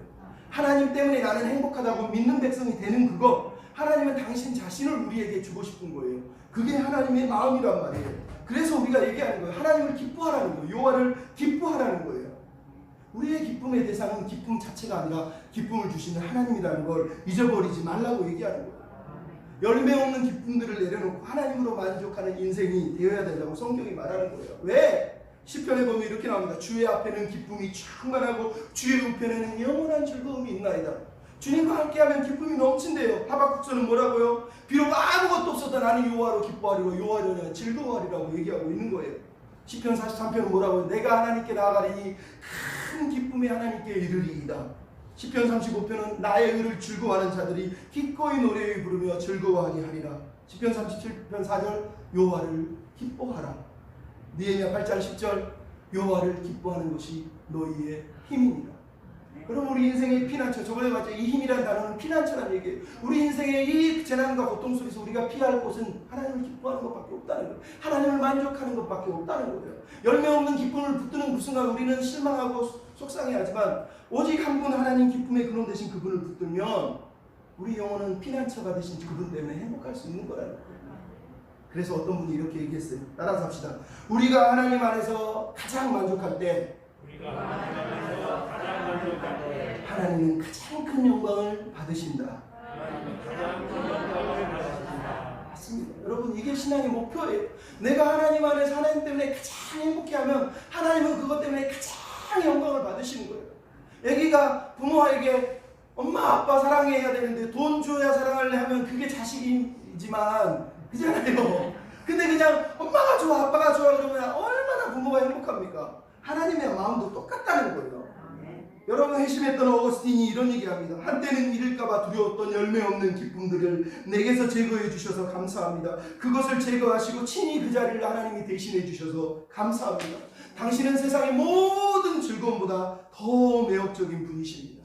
Speaker 1: 하나님 때문에 나는 행복하다고 믿는 백성이 되는 그거, 하나님은 당신 자신을 우리에게 주고 싶은 거예요. 그게 하나님의 마음이란 말이에요. 그래서 우리가 얘기하는 거예요. 하나님을 기뻐하라는 거예요. 여호와를 기뻐하라는 거예요. 우리의 기쁨의 대상은 기쁨 자체가 아니라 기쁨을 주시는 하나님이라는 걸 잊어버리지 말라고 얘기하는 거예요. 열매 없는 기쁨들을 내려놓고 하나님으로 만족하는 인생이 되어야 된다고 성경이 말하는 거예요. 왜? 시편에 보면 이렇게 나옵니다. 주의 앞에는 기쁨이 충만하고 주의 우편에는 영원한 즐거움이 있나이다. 주님과 함께하면 기쁨이 넘친대요. 하박국서는 뭐라고요? 비록 아무것도 없어도 나는 여호와로 기뻐하리고 여호와로 즐거워하리라고 얘기하고 있는 거예요. 시편 43편은 뭐라고요? 내가 하나님께 나아가리니 큰 기쁨에 하나님께 이르리이다. 시편 35편은 나의 의를 즐거워하는 자들이 기꺼이 노래에 부르며 즐거워하게 하리라. 시편 37편 4절 여호와를 기뻐하라. 느헤미야 8장 10절 여호와를 기뻐하는 것이 너희의 힘이니라. 그럼 우리 인생의 피난처, 저번에 봤죠? 이 힘이라는 단어는 피난처라는 얘기예요. 우리 인생의 이 재난과 고통 속에서 우리가 피할 곳은 하나님을 기뻐하는 것밖에 없다는 거예요. 하나님을 만족하는 것밖에 없다는 거예요. 열매 없는 기쁨을 붙드는 그 순간 우리는 실망하고 속상해하지만 오직 한 분 하나님 기쁨의 근원 되신 그분을 붙들면 우리 영혼은 피난처가 되신 그분 때문에 행복할 수 있는 거라는 거예요. 그래서 어떤 분이 이렇게 얘기했어요. 따라서 합시다. 우리가 하나님 안에서 가장 만족할 때 하나님은 가장 큰 영광을 받으신다. 맞습니다. 여러분, 이게 신앙의 목표예요. 내가 하나님 안에서 하나님 때문에 가장 행복해하면 하나님은 그것 때문에 가장 영광을 받으시는 거예요. 애기가 부모에게 엄마 아빠 사랑해야 되는데 돈 줘야 사랑할래 하면 그게 자식이지만 그잖아요. 근데 그냥 엄마가 좋아 아빠가 좋아 그러면 얼마나 부모가 행복합니까? 하나님의 마음도 똑같다는 거예요. 여러분, 회심했던 어거스틴이 이런 얘기합니다. 한때는 잃을까봐 두려웠던 열매 없는 기쁨들을 내게서 제거해 주셔서 감사합니다. 그것을 제거하시고 친히 그 자리를 하나님이 대신해 주셔서 감사합니다. 당신은 세상의 모든 즐거움보다 더 매력적인 분이십니다.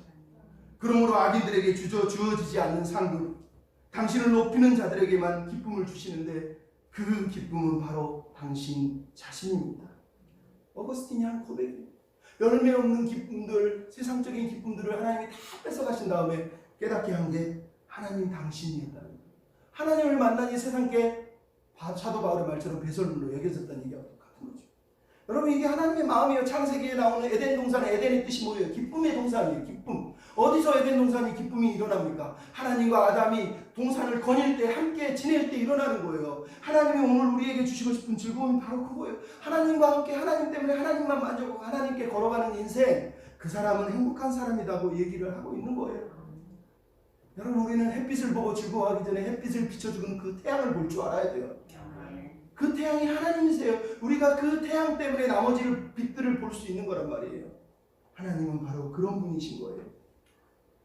Speaker 1: 그러므로 악인들에게 주어지지 않는 상급, 당신을 높이는 자들에게만 기쁨을 주시는데 그 기쁨은 바로 당신 자신입니다. 어거스틴이 한 고백이에요. 열매 없는 기쁨들, 세상적인 기쁨들을 하나님이 다 뺏어가신 다음에 깨닫게 한 게 하나님 당신이었다는 거예요. 하나님을 만나니 세상께 사도 바울의 말처럼 배설물로 여겨졌다는 얘기와 똑같은 거죠. 여러분, 이게 하나님의 마음이에요. 창세기에 나오는 에덴 동산에 에덴의 뜻이 뭐예요? 기쁨의 동산이에요. 기쁨. 어디서 에덴 동산이 기쁨이 일어납니까? 하나님과 아담이 동산을 거닐 때, 함께 지낼 때 일어나는 거예요. 하나님이 오늘 우리에게 주시고 싶은 즐거움이 바로 그거예요. 하나님과 함께 하나님 때문에 하나님만 만족하고 하나님께 걸어가는 인생, 그 사람은 행복한 사람이라고 얘기를 하고 있는 거예요. 여러분, 우리는 햇빛을 보고 즐거워하기 전에 햇빛을 비춰주는 그 태양을 볼 줄 알아야 돼요. 그 태양이 하나님이세요. 우리가 그 태양 때문에 나머지 빛들을 볼 수 있는 거란 말이에요. 하나님은 바로 그런 분이신 거예요.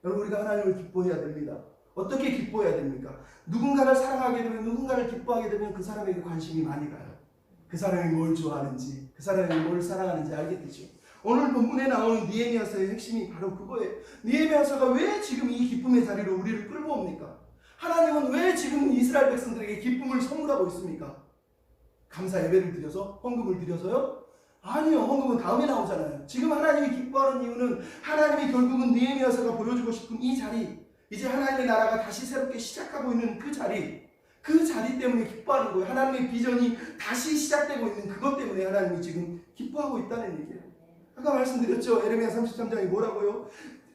Speaker 1: 여러분, 우리가 하나님을 기뻐해야 됩니다. 어떻게 기뻐해야 됩니까? 누군가를 사랑하게 되면, 누군가를 기뻐하게 되면 그 사람에게 관심이 많이 가요. 그 사람이 뭘 좋아하는지, 그 사람이 뭘 사랑하는지 알게 되죠. 오늘 본문에 나오는 느헤미야서의 핵심이 바로 그거예요. 느헤미야서가 왜 지금 이 기쁨의 자리로 우리를 끌고 옵니까? 하나님은 왜 지금 이스라엘 백성들에게 기쁨을 선물하고 있습니까? 감사 예배를 드려서? 헌금을 드려서요? 아니요, 헌금은 다음에 나오잖아요. 지금 하나님이 기뻐하는 이유는 하나님이 결국은 느헤미야서가 보여주고 싶은 이 자리, 이제 하나님의 나라가 다시 새롭게 시작하고 있는 그 자리 때문에 기뻐하는 거예요. 하나님의 비전이 다시 시작되고 있는 그것 때문에 하나님이 지금 기뻐하고 있다는 얘기예요. 아까 말씀드렸죠. 에레미야 33장이 뭐라고요?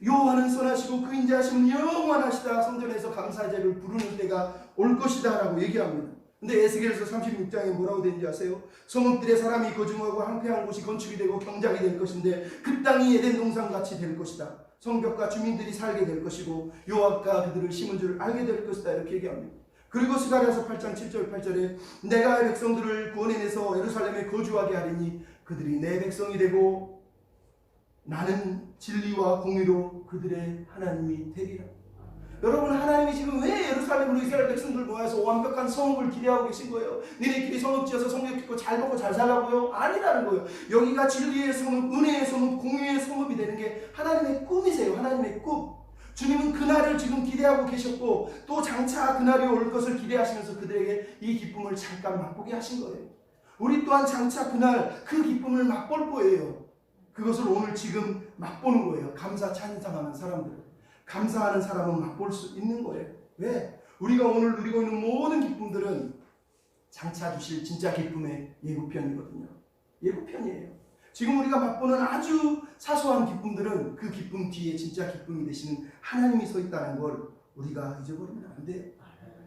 Speaker 1: 여호와는 선하시고 그 인자하심은 영원하시다. 성전에서 감사제를 부르는 때가 올 것이다 라고 얘기합니다. 근데 에스겔서 36장에 뭐라고 되는지 아세요? 성읍들의 사람이 거주하고 황폐한 곳이 건축이 되고 경작이 될 것인데 그 땅이 에덴 동산같이 될 것이다. 성벽과 주민들이 살게 될 것이고 여호와가 그들을 심은 줄 알게 될 것이다. 이렇게 얘기합니다. 그리고 스가랴서 8장 7절 8절에 내가 백성들을 구원해내서 예루살렘에 거주하게 하리니 그들이 내 백성이 되고 나는 진리와 공의로 그들의 하나님이 되리라. 여러분, 하나님이 지금 왜 예루살렘으로 이스라엘 백성들 모아서 완벽한 성읍을 기대하고 계신 거예요? 니네끼리 성읍 지어서 성벽 짓고 잘 먹고 잘 살라고요? 아니라는 거예요. 여기가 진리의 성읍, 은혜의 성읍, 공의의 성읍이 되는 게 하나님의 꿈이세요. 하나님의 꿈. 주님은 그날을 지금 기대하고 계셨고 또 장차 그날이 올 것을 기대하시면서 그들에게 이 기쁨을 잠깐 맛보게 하신 거예요. 우리 또한 장차 그날 그 기쁨을 맛볼 거예요. 그것을 오늘 지금 맛보는 거예요. 감사 찬양하는 사람들, 감사하는 사람은 맛볼 수 있는 거예요. 왜? 우리가 오늘 누리고 있는 모든 기쁨들은 장차 주실 진짜 기쁨의 예고편이거든요. 예고편이에요. 지금 우리가 맛보는 아주 사소한 기쁨들은 그 기쁨 뒤에 진짜 기쁨이 되시는 하나님이 서 있다는 걸 우리가 잊어버리면 안 돼요.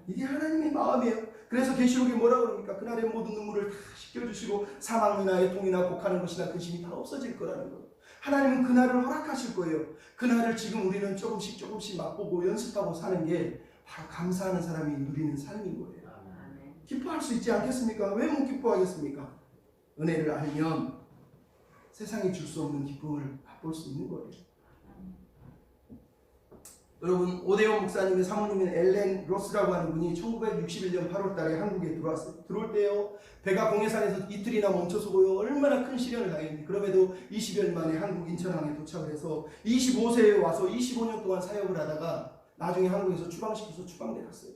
Speaker 1: 이게 하나님의 마음이에요. 그래서 계시록에 뭐라 그럽니까? 그날의 모든 눈물을 다 씻겨주시고 사망이나 애통이나 곡하는 것이나 근심이 다 없어질 거라는 거. 하나님은 그날을 허락하실 거예요. 그날을 지금 우리는 조금씩 맛보고 연습하고 사는 게 바로 감사하는 사람이 누리는 삶인 거예요. 기뻐할 수 있지 않겠습니까? 왜 못 기뻐하겠습니까? 은혜를 알면 세상이 줄 수 없는 기쁨을 맛볼 수 있는 거예요. 여러분, 오대원 목사님의 사모님인 엘렌 로스라고 하는 분이 1961년 8월 달에 한국에 들어왔어요. 들어올 때요, 배가 공해산에서 이틀이나 멈춰서고요, 얼마나 큰 시련을 당했는지. 그럼에도 20여 년 만에 한국 인천항에 도착을 해서 25세에 와서 25년 동안 사역을 하다가 나중에 한국에서 추방시켜서 추방돼 갔어요.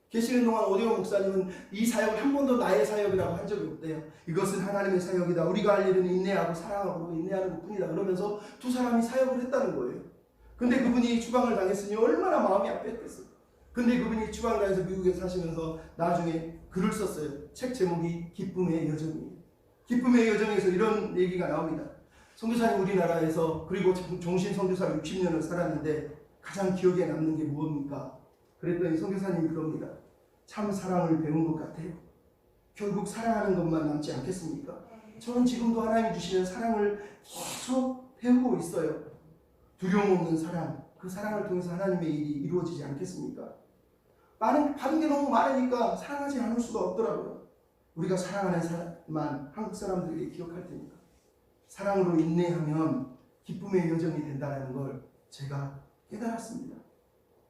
Speaker 1: 계시는 동안 오대원 목사님은 이 사역을 한 번도 나의 사역이라고 한 적이 없대요. 이것은 하나님의 사역이다. 우리가 할 일은 인내하고 사랑하고 인내하는 것뿐이다. 그러면서 두 사람이 사역을 했다는 거예요. 근데 그분이 추방을 당했으니 얼마나 마음이 아팠겠어요. 근데 그분이 추방을 당해서 미국에 사시면서 나중에 글을 썼어요. 책 제목이 기쁨의 여정이에요. 기쁨의 여정에서 이런 얘기가 나옵니다. 선교사님 우리나라에서 그리고 종신 선교사로 60년을 살았는데 가장 기억에 남는 게 무엇입니까? 그랬더니 선교사님이 그럽니다. 참 사랑을 배운 것 같아요. 결국 사랑하는 것만 남지 않겠습니까? 저는 지금도 하나님이 주시는 사랑을 계속 배우고 있어요. 두려움 없는 사랑, 그 사랑을 통해서 하나님의 일이 이루어지지 않겠습니까? 받은 게 너무 많으니까 사랑하지 않을 수가 없더라고요. 우리가 사랑하는 사람만 한국 사람들에게 기억할 테니까. 사랑으로 인내하면 기쁨의 여정이 된다는 걸 제가 깨달았습니다.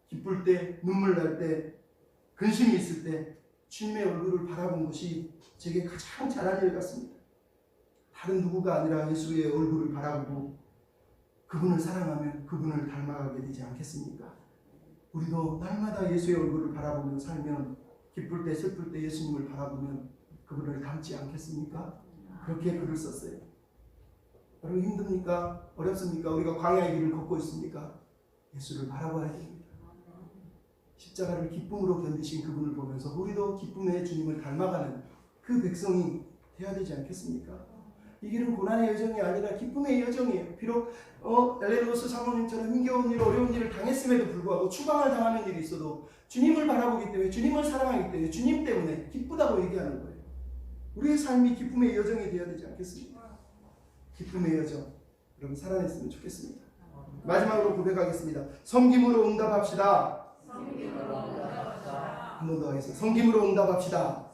Speaker 1: 기쁠 때, 눈물 날 때, 근심이 있을 때 주님의 얼굴을 바라본 것이 제게 가장 잘한 일 같습니다. 다른 누구가 아니라 예수의 얼굴을 바라보고 그분을 사랑하면 그분을 닮아가게 되지 않겠습니까? 우리도 날마다 예수의 얼굴을 바라보며 살면 기쁠 때 슬플 때 예수님을 바라보면 그분을 닮지 않겠습니까? 그렇게 글을 썼어요. 여러분 힘듭니까? 어렵습니까? 우리가 광야의 길을 걷고 있습니까? 예수를 바라봐야 됩니다. 십자가를 기쁨으로 견디신 그분을 보면서 우리도 기쁨의 주님을 닮아가는 그 백성이 되어야 되지 않겠습니까? 이 길은 고난의 여정이 아니라 기쁨의 여정이에요. 비록 엘렌 로스 사모님처럼 힘겨운 일, 어려운 일을 당했음에도 불구하고 추방을 당하는 일이 있어도 주님을 바라보기 때문에, 주님을 사랑하기 때문에, 주님 때문에 기쁘다고 얘기하는 거예요. 우리의 삶이 기쁨의 여정이 되어야 되지 않겠습니까? 기쁨의 여정, 여러분 살아냈으면 좋겠습니다. 마지막으로 고백하겠습니다. 섬김으로 응답합시다. 한 번 더 하겠습니다. 섬김으로 응답합시다.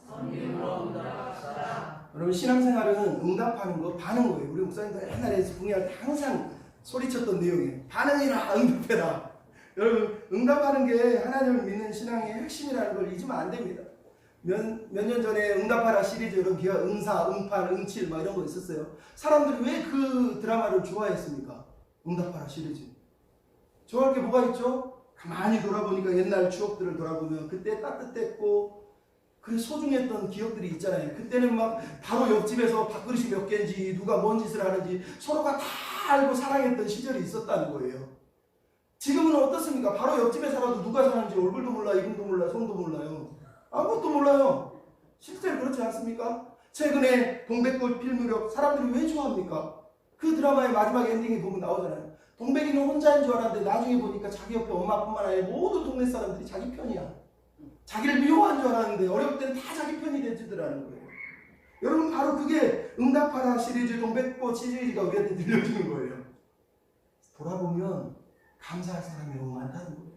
Speaker 1: 여러분 신앙생활은 응답하는 거, 반응 거예요. 우리 목사님도 옛날에 부흥회할 때 항상 소리쳤던 내용이에요. 반응이라 응답해라. 여러분 응답하는 게 하나님을 믿는 신앙의 핵심이라는 걸 잊으면 안 됩니다. 몇 년 전에 응답하라 시리즈, 여러분 기가 응사, 응팔, 응칠 막 이런 거 있었어요. 사람들이 왜 그 드라마를 좋아했습니까? 응답하라 시리즈. 좋아할 게 뭐가 있죠? 가만히 돌아보니까 옛날 추억들을 돌아보면 그때 따뜻했고 그 소중했던 기억들이 있잖아요. 그때는 막 바로 옆집에서 밥그릇이 몇 개인지 누가 뭔 짓을 하는지 서로가 다 알고 사랑했던 시절이 있었다는 거예요. 지금은 어떻습니까? 바로 옆집에 살아도 누가 사는지 얼굴도 몰라, 이름도 몰라, 손도 몰라요. 아무것도 몰라요. 실제로 그렇지 않습니까? 최근에 동백꽃 필 무렵 사람들이 왜 좋아합니까? 그 드라마의 마지막 엔딩에 보면 나오잖아요. 동백이는 혼자인 줄 알았는데 나중에 보니까 자기 옆에 엄마뿐만 아니라 모든 동네 사람들이 자기 편이야. 자기를 미워한 줄 알았는데 어려울 때는 다 자기 편이 되더라는 거예요. 여러분 바로 그게 응답하라 시리즈, 동백꽃 시리즈가 우리한테 들려주는 거예요. 돌아보면 감사할 사람이 너무 많다는 거예요.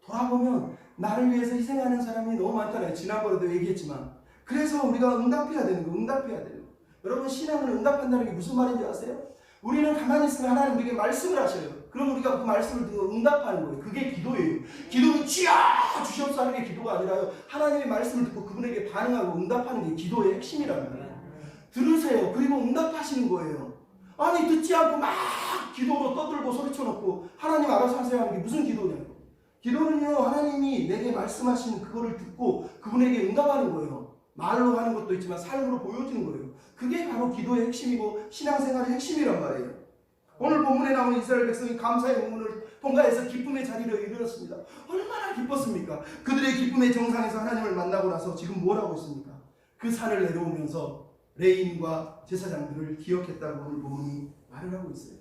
Speaker 1: 돌아보면 나를 위해서 희생하는 사람이 너무 많잖아요. 지난번에도 얘기했지만. 그래서 우리가 응답해야 되는 거예요. 응답해야 되는 거예요. 여러분 신앙을 응답한다는 게 무슨 말인지 아세요? 우리는 가만히 있으면 하나님 우리에게 말씀을 하셔요. 그럼 우리가 그 말씀을 듣고 응답하는 거예요. 그게 기도예요. 기도는 주여 주시옵소서 하는 게 기도가 아니라요. 하나님의 말씀을 듣고 그분에게 반응하고 응답하는 게 기도의 핵심이라는 거예요. 들으세요. 그리고 응답하시는 거예요. 아니 듣지 않고 막 기도로 떠들고 소리쳐놓고 하나님 알아서 하세요 하는 게 무슨 기도냐고. 기도는요, 하나님이 내게 말씀하시는 그거를 듣고 그분에게 응답하는 거예요. 말로 하는 것도 있지만 삶으로 보여지는 거예요. 그게 바로 기도의 핵심이고 신앙생활의 핵심이란 말이에요. 오늘 본문에 나오는 이스라엘 백성이 감사의 문을 통과해서 기쁨의 자리를 이르렀습니다. 얼마나 기뻤습니까? 그들의 기쁨의 정상에서 하나님을 만나고 나서 지금 뭘 하고 있습니까? 그 산을 내려오면서 레인과 제사장들을 기억했다고 오늘 본문이 말을 하고 있어요.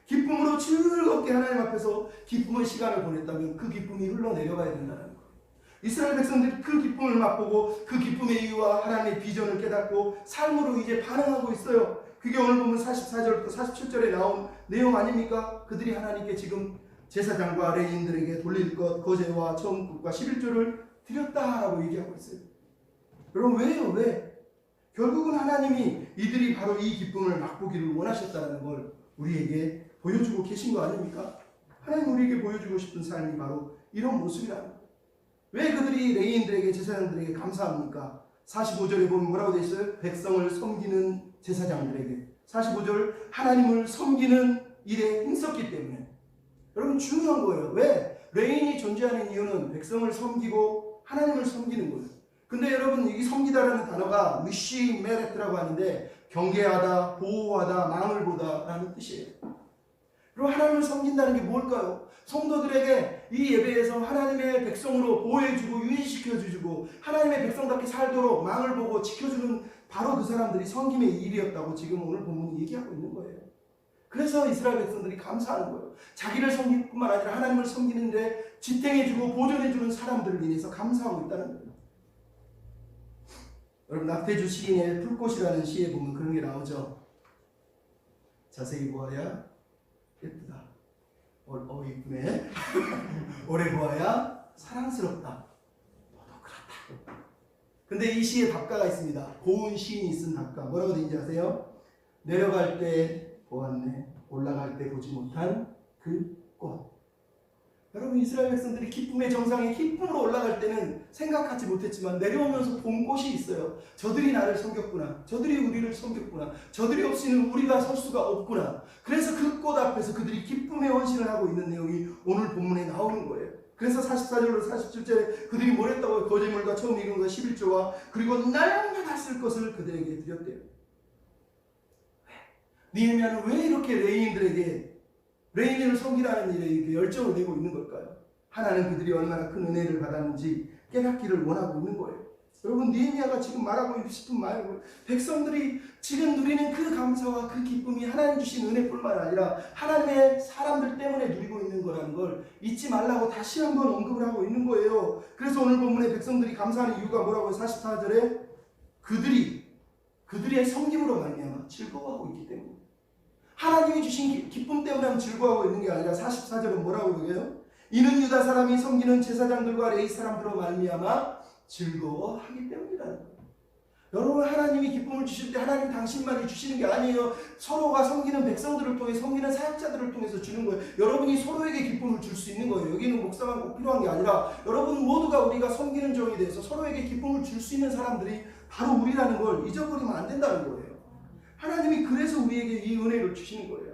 Speaker 1: 기쁨으로 즐겁게 하나님 앞에서 기쁨의 시간을 보냈다면 그 기쁨이 흘러내려가야 된다는 거예요. 이스라엘 백성들이 그 기쁨을 맛보고 그 기쁨의 이유와 하나님의 비전을 깨닫고 삶으로 이제 반응하고 있어요. 그게 오늘 보면 44절부터 47절에 나온 내용 아닙니까? 그들이 하나님께 지금 제사장과 레위인들에게 돌릴 것 거제와 천국과 11조를 드렸다라고 얘기하고 있어요. 여러분 왜요? 왜? 결국은 하나님이 이들이 바로 이 기쁨을 맛보기를 원하셨다는 걸 우리에게 보여주고 계신 거 아닙니까? 하나님 우리에게 보여주고 싶은 삶이 바로 이런 모습이라는 거예요. 왜 그들이 레위인들에게 제사장들에게 감사합니까? 45절에 보면 뭐라고 되어 있어요? 백성을 섬기는 제사장들에게. 45절 하나님을 섬기는 일에 힘썼기 때문에. 여러분 중요한 거예요. 왜? 레위인이 존재하는 이유는 백성을 섬기고 하나님을 섬기는 거예요. 근데 여러분 이 섬기다라는 단어가 미시 메레트라고 하는데 경계하다, 보호하다, 망을 보다 라는 뜻이에요. 그럼 하나님을 섬긴다는 게 뭘까요? 성도들에게 이 예배에서 하나님의 백성으로 보호해주고 유지시켜주고 하나님의 백성답게 살도록 망을 보고 지켜주는 바로 그 사람들이 섬김의 일이었다고 지금 오늘 본문이 얘기하고 있는 거예요. 그래서 이스라엘 백성들이 감사하는 거예요. 자기를 섬길 뿐만 아니라 하나님을 섬기는데 지탱해주고 보존해주는 사람들을 인해서 감사하고 있다는 거예요. 여러분 낙태주 시인의 풀꽃이라는 시에 보면 그런 게 나오죠. 자세히 보아야 예쁘다. 이쁘네. 오래 보아야 사랑스럽다. 너도 그렇다. 근데 이 시에 답가가 있습니다. 고운 시인이 쓴 답가. 뭐라고 되는지 아세요? 내려갈 때 보았네. 올라갈 때 보지 못한 그 꽃. 여러분 이스라엘 백성들이 기쁨의 정상에 기쁨으로 올라갈 때는 생각하지 못했지만 내려오면서 본 꽃이 있어요. 저들이 나를 섬겼구나. 저들이 우리를 섬겼구나. 저들이 없이는 우리가 설 수가 없구나. 그래서 그 꽃 앞에서 그들이 기쁨의 헌신을 하고 있는 내용이 오늘 본문에 나오는 거예요. 그래서 44절로 47절에 그들이 뭘 했다고 거제물과 처음 익은 것 11조와 그리고 날마다 쓸 것을 그들에게 드렸대요. 느헤미야는 왜 이렇게 레위인을 섬기라는 일에 이렇게 열정을 내고 있는 걸까요? 하나는 그들이 얼마나 큰 은혜를 받았는지 깨닫기를 원하고 있는 거예요. 여러분 느헤미야가 지금 말하고 싶은 말은 백성들이 지금 누리는 그 감사와 그 기쁨이 하나님 주신 은혜뿐만 아니라 하나님의 사람들 때문에 누리고 있는 거라는 걸 잊지 말라고 다시 한번 언급을 하고 있는 거예요. 그래서 오늘 본문에 백성들이 감사하는 이유가 뭐라고요? 44절에 그들의 섬김으로 말미암아 즐거워하고 있기 때문에 하나님이 주신 기쁨 때문에 즐거워하고 있는 게 아니라 44절은 뭐라고 그래요? 이는 유다 사람이 섬기는 제사장들과 레위 사람들로 말미암아 즐거워하기 때문이라는 거예요. 여러분 하나님이 기쁨을 주실 때 하나님 당신만이 주시는 게 아니에요. 서로가 섬기는 백성들을 통해 섬기는 사역자들을 통해서 주는 거예요. 여러분이 서로에게 기쁨을 줄 수 있는 거예요. 여기는 목사만 꼭 필요한 게 아니라 여러분 모두가 우리가 섬기는 종이 돼서 서로에게 기쁨을 줄 수 있는 사람들이 바로 우리라는 걸 잊어버리면 안 된다는 거예요. 하나님이 그래서 우리에게 이 은혜를 주시는 거예요.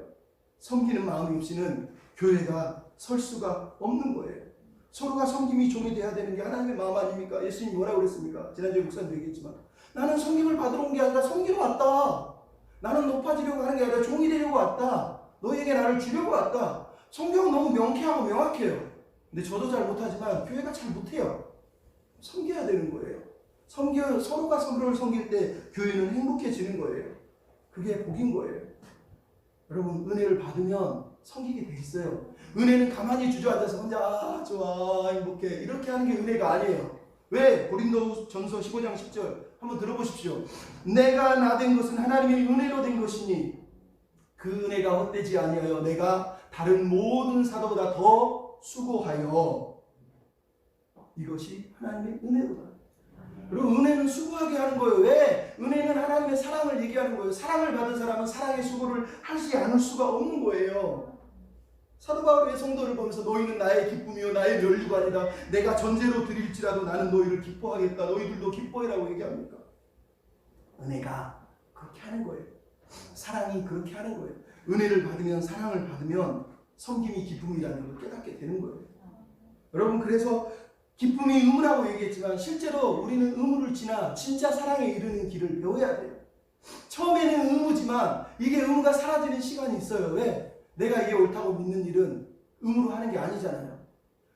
Speaker 1: 섬기는 마음이 없이는 교회가 설 수가 없는 거예요. 서로가 섬김이 종이 돼야 되는 게 하나님의 마음 아닙니까? 예수님이 뭐라고 그랬습니까? 지난주에 목사님도 얘기했지만 나는 섬김을 받으러 온 게 아니라 섬기러 왔다. 나는 높아지려고 하는 게 아니라 종이 되려고 왔다. 너에게 나를 주려고 왔다. 성경은 너무 명쾌하고 명확해요. 근데 저도 잘 못하지만 교회가 잘 못해요. 섬겨야 되는 거예요. 서로가 서로를 섬길 때 교회는 행복해지는 거예요. 그게 복인 거예요. 여러분 은혜를 받으면 섬기게 돼 있어요. 은혜는 가만히 주저앉아서 혼자 좋아 행복해 이렇게 하는 게 은혜가 아니에요. 왜? 고린도전서 15장 10절 한번 들어보십시오. 내가 나 된 것은 하나님의 은혜로 된 것이니 그 은혜가 헛되지 아니하여 내가 다른 모든 사도보다 더 수고하여 이것이 하나님의 은혜로다. 그리고 은혜는 수고하게 하는 거예요. 왜? 은혜는 하나님의 사랑을 얘기하는 거예요. 사랑을 받은 사람은 사랑의 수고를 하지 않을 수가 없는 거예요. 사도 바울의 성도를 보면서 너희는 나의 기쁨이요 나의 면류가 아니다. 내가 전제로 드릴지라도 나는 너희를 기뻐하겠다. 너희들도 기뻐해라고 얘기합니까? 은혜가 그렇게 하는 거예요. 사랑이 그렇게 하는 거예요. 은혜를 받으면, 사랑을 받으면 섬김이 기쁨이라는 걸 깨닫게 되는 거예요. 여러분, 그래서 기쁨이 의무라고 얘기했지만 실제로 우리는 의무를 지나 진짜 사랑에 이르는 길을 배워야 돼요. 처음에는 의무지만 이게 의무가 사라지는 시간이 있어요. 왜? 내가 이게 옳다고 믿는 일은 의무로 하는 게 아니잖아요.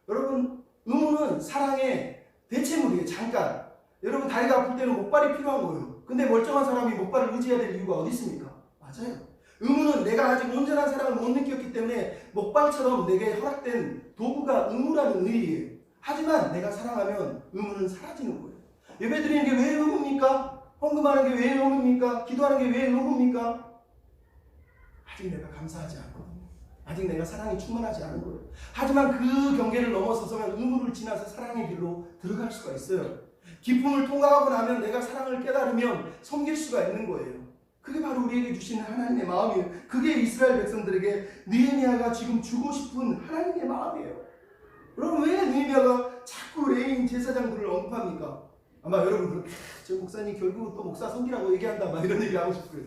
Speaker 1: 여러분, 의무는 사랑의 대체물이에요. 잠깐. 여러분, 다리가 아플 때는 목발이 필요한 거예요. 근데 멀쩡한 사람이 목발을 의지해야 될 이유가 어디 있습니까? 맞아요. 의무는 내가 아직 온전한 사랑을 못 느꼈기 때문에 목발처럼 내게 허락된 도구가 의무라는 의미예요. 하지만 내가 사랑하면 의무는 사라지는 거예요. 예배 드리는 게 왜 의무입니까? 헌금하는 게 왜 의무입니까? 기도하는 게 왜 의무입니까? 아직 내가 감사하지 않거든요. 아직 내가 사랑이 충만하지 않은 거예요. 하지만 그 경계를 넘어서서면 의무를 지나서 사랑의 길로 들어갈 수가 있어요. 기쁨을 통과하고 나면 내가 사랑을 깨달으면 섬길 수가 있는 거예요. 그게 바로 우리에게 주시는 하나님의 마음이에요. 그게 이스라엘 백성들에게 느헤미야가 지금 주고 싶은 하나님의 마음이에요. 여러분, 왜 느헤미야가 자꾸 레인 제사장들을 언급합니까? 아마 여러분 그렇게 저 목사님 결국 또 목사 섬기라고 얘기한다 막 이런 얘기 하고 싶어요.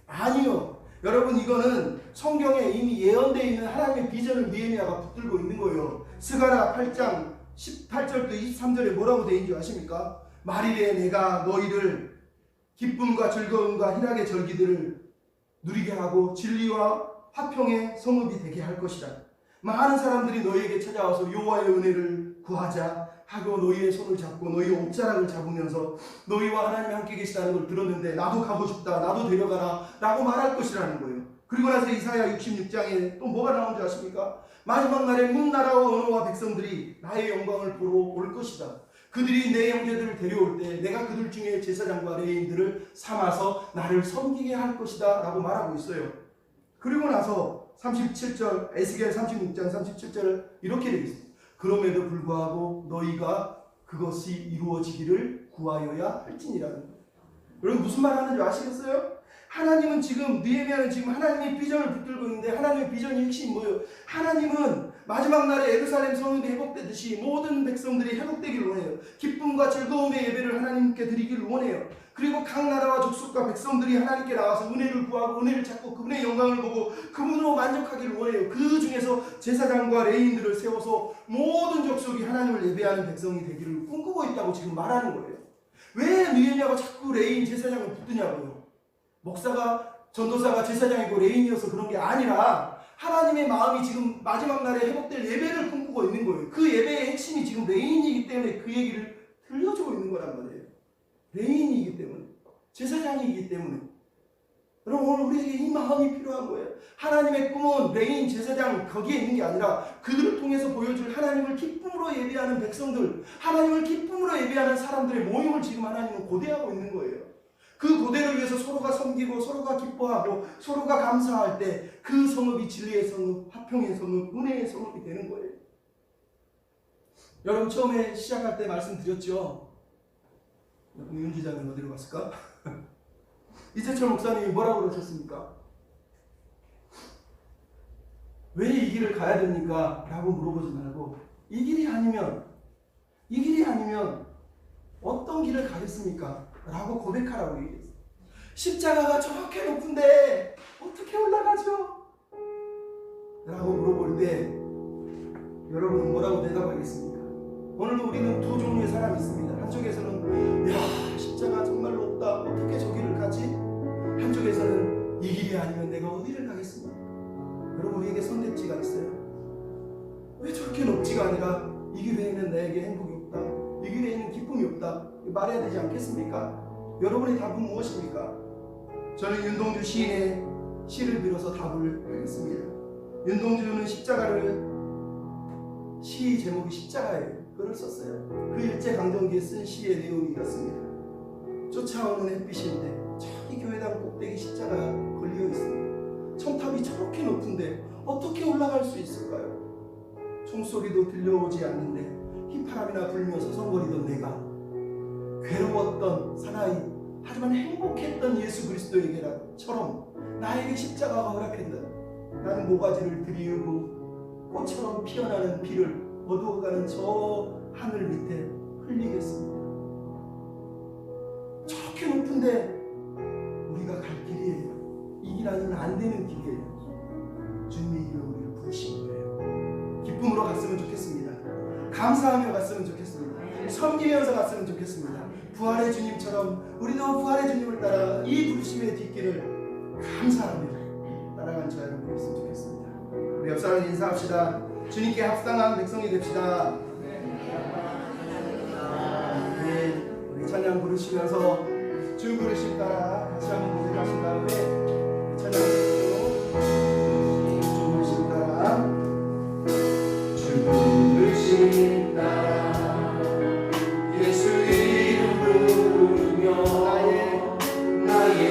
Speaker 1: 아니요. 여러분, 이거는 성경에 이미 예언되어 있는 하나님의 비전을 느헤미야가 붙들고 있는 거예요. 스가랴 8장 18절부터 23절에 뭐라고 되어 있는지 아십니까? 말일에 내가 너희를 기쁨과 즐거움과 희락의 절기들을 누리게 하고 진리와 화평의 성읍이 되게 할 것이다. 많은 사람들이 너희에게 찾아와서 여호와의 은혜를 구하자 하고 너희의 손을 잡고 너희의 옷자락을 잡으면서 너희와 하나님이 함께 계시다는 걸 들었는데 나도 가고 싶다, 나도 데려가라 라고 말할 것이라는 거예요. 그리고 나서 이사야 66장에 또 뭐가 나오는지 아십니까? 마지막 날에 문 나라와 언어와 백성들이 나의 영광을 보러 올 것이다. 그들이 내 형제들을 데려올 때 내가 그들 중에 제사장과 레위인들을 삼아서 나를 섬기게 할 것이다 라고 말하고 있어요. 그리고 나서 37절, 에스겔 36장 37절을 이렇게 되어 있습니다. 그럼에도 불구하고 너희가 그것이 이루어지기를 구하여야 할지니라는 거예요. 여러분, 무슨 말 하는지 아시겠어요? 하나님은 지금, 느헤미야는 지금 하나님의 비전을 붙들고 있는데 하나님의 비전의 핵심이 뭐예요? 하나님은 마지막 날에 예루살렘 성읍이 회복되듯이 모든 백성들이 회복되기를 원해요. 기쁨과 즐거움의 예배를 하나님께 드리기를 원해요. 그리고 각 나라와 족속과 백성들이 하나님께 나와서 은혜를 구하고 은혜를 찾고 그분의 영광을 보고 그분으로 만족하기를 원해요. 그 중에서 제사장과 레위인들을 세워서 모든 족속이 하나님을 예배하는 백성이 되기를 꿈꾸고 있다고 지금 말하는 거예요. 왜 느헤미야가 자꾸 레위인 제사장을 붙드냐고요? 목사가, 전도사가 제사장이고 레위인이어서 그런 게 아니라 하나님의 마음이 지금 마지막 날에 회복될 예배를 꿈꾸고 있는 거예요. 그 예배의 핵심이 지금 레위인이기 때문에 그 얘기를 들려주고 있는 거란 말이에요. 레위인이기 때문에, 제사장이기 때문에. 여러분, 오늘 우리에게 이 마음이 필요한 거예요. 하나님의 꿈은 레위인, 제사장 거기에 있는 게 아니라 그들을 통해서 보여줄 하나님을 기쁨으로 예배하는 백성들, 하나님을 기쁨으로 예배하는 사람들의 모임을 지금 하나님은 고대하고 있는 거예요. 그 고대를 위해서 서로가 섬기고 서로가 기뻐하고 서로가 감사할 때 그 성읍이 진리의 성읍, 화평의 성읍, 은혜의 성읍이 되는 거예요. 여러분, 처음에 시작할 때 말씀드렸죠. 윤지장은 어디로 갔을까? 이재철 목사님이 뭐라고 그러셨습니까? 왜 이 길을 가야 됩니까? 라고 물어보지 말고 이 길이 아니면 어떤 길을 가겠습니까? 라고 고백하라고 얘기했어요. 십자가가 저렇게 높은데 어떻게 올라가죠? 라고 물어볼 때 여러분은 뭐라고 대답하겠습니까? 오늘도 우리는 두 종류의 사람이 있습니다. 한쪽에서는 야, 십자가 정말 높다, 어떻게 저 길을 가지? 한쪽에서는 이 길이 아니면 내가 어디를 가겠습니까? 여러분, 우리에게 선택지가 있어요. 왜 저렇게 높지가 아니라 이 길 외에는 나에게 행복이 없다, 이 길 외에는 기쁨이 없다 말해야 되지 않겠습니까? 여러분의 답은 무엇입니까? 저는 윤동주 시인의 시를 빌어서 답을 하겠습니다. 윤동주는 시 제목이 십자가예요. 글을 썼어요. 그 일제강점기에 쓴 시의 내용이 이렇습니다. 쫓아오는 햇빛인데 저기 교회당 꼭대기 십자가가 걸려 있습니다. 첨탑이 저렇게 높은데 어떻게 올라갈 수 있을까요? 총소리도 들려오지 않는데 휘파람이나 불며 서성거리던 내가, 괴로웠던 사나이 하지만 행복했던 예수 그리스도에게처럼 나에게 십자가가 허락했다. 나는 모가지를 들이우고 꽃처럼 피어나는 비를 어두워가는 저 하늘 밑에 흘리겠습니다. 저렇게 높은데 우리가 갈 길이에요. 좋겠습니다. 감사하며 갔으면 좋겠습니다. 섬기면서 갔으면 좋겠습니다. 부활의 주님처럼 우리도 부활의 주님을 따라 이 부르심의 뒷길을 감사하며 따라간 저 여러분 되었으면 좋겠습니다. 우리 옆 사람 인사합시다. 주님께 합당한 백성이 됩시다. 네, 우리 찬양 부르시면서 주 부르심 따라 같이 한번 고백하신 다음에 찬양 부르시고 주 부르심 따라 주 부르심 따라 예수 이름 부르며 나의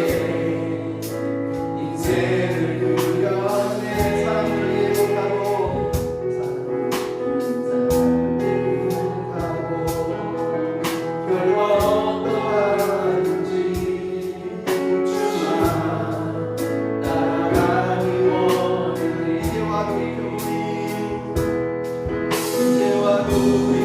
Speaker 1: 인생을 그려내 사랑을 이룩하고 결국 또하는지 주만 따라가기 원하니 이제와 우리